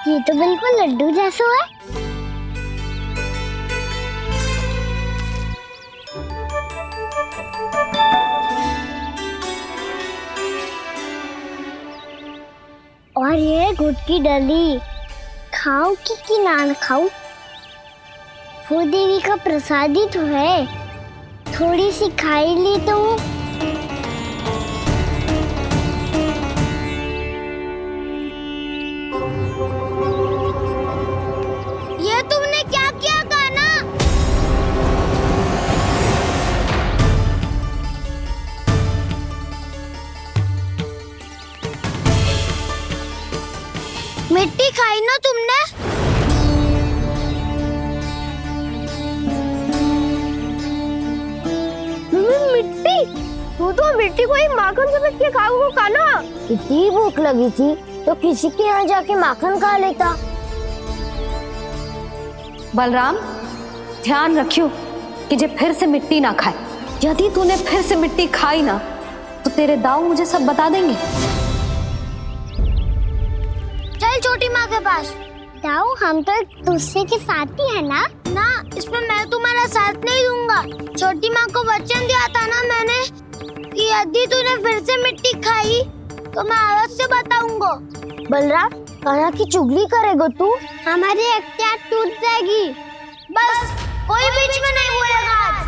F: ये तो बिल्कुल लड्डू जैसा है। और ये गुड़ की डली खाऊं कि ना खाऊं? वो देवी का प्रसाद ही तो है, थोड़ी सी खाई ली तो मिट्टी को ही माखन समझ के खाओ कान्हा। इतनी भूख लगी थी तो किसी के यहाँ जाके माखन खा लेता।
D: बलराम, ध्यान रखियो कि जे फिर से मिट्टी ना खाए। यदि तूने फिर से मिट्टी खाई ना तो तेरे दाऊ मुझे सब बता देंगे।
F: चल छोटी माँ के पास। दाऊ, हम तो एक दूसरे के साथ ही है ना? ना, इसमें मैं तुम्हारा साथ नहीं दूंगा। छोटी माँ को वचन दिया था ना मैंने कि यदि तूने फिर से मिट्टी खाई तो मैं अवश्य बताऊंगा। बलराम, कान्हा की चुगली करेगा तू? हमारी अख्तियार टूट जाएगी। बस कोई बीच में नहीं बोलेगा आज।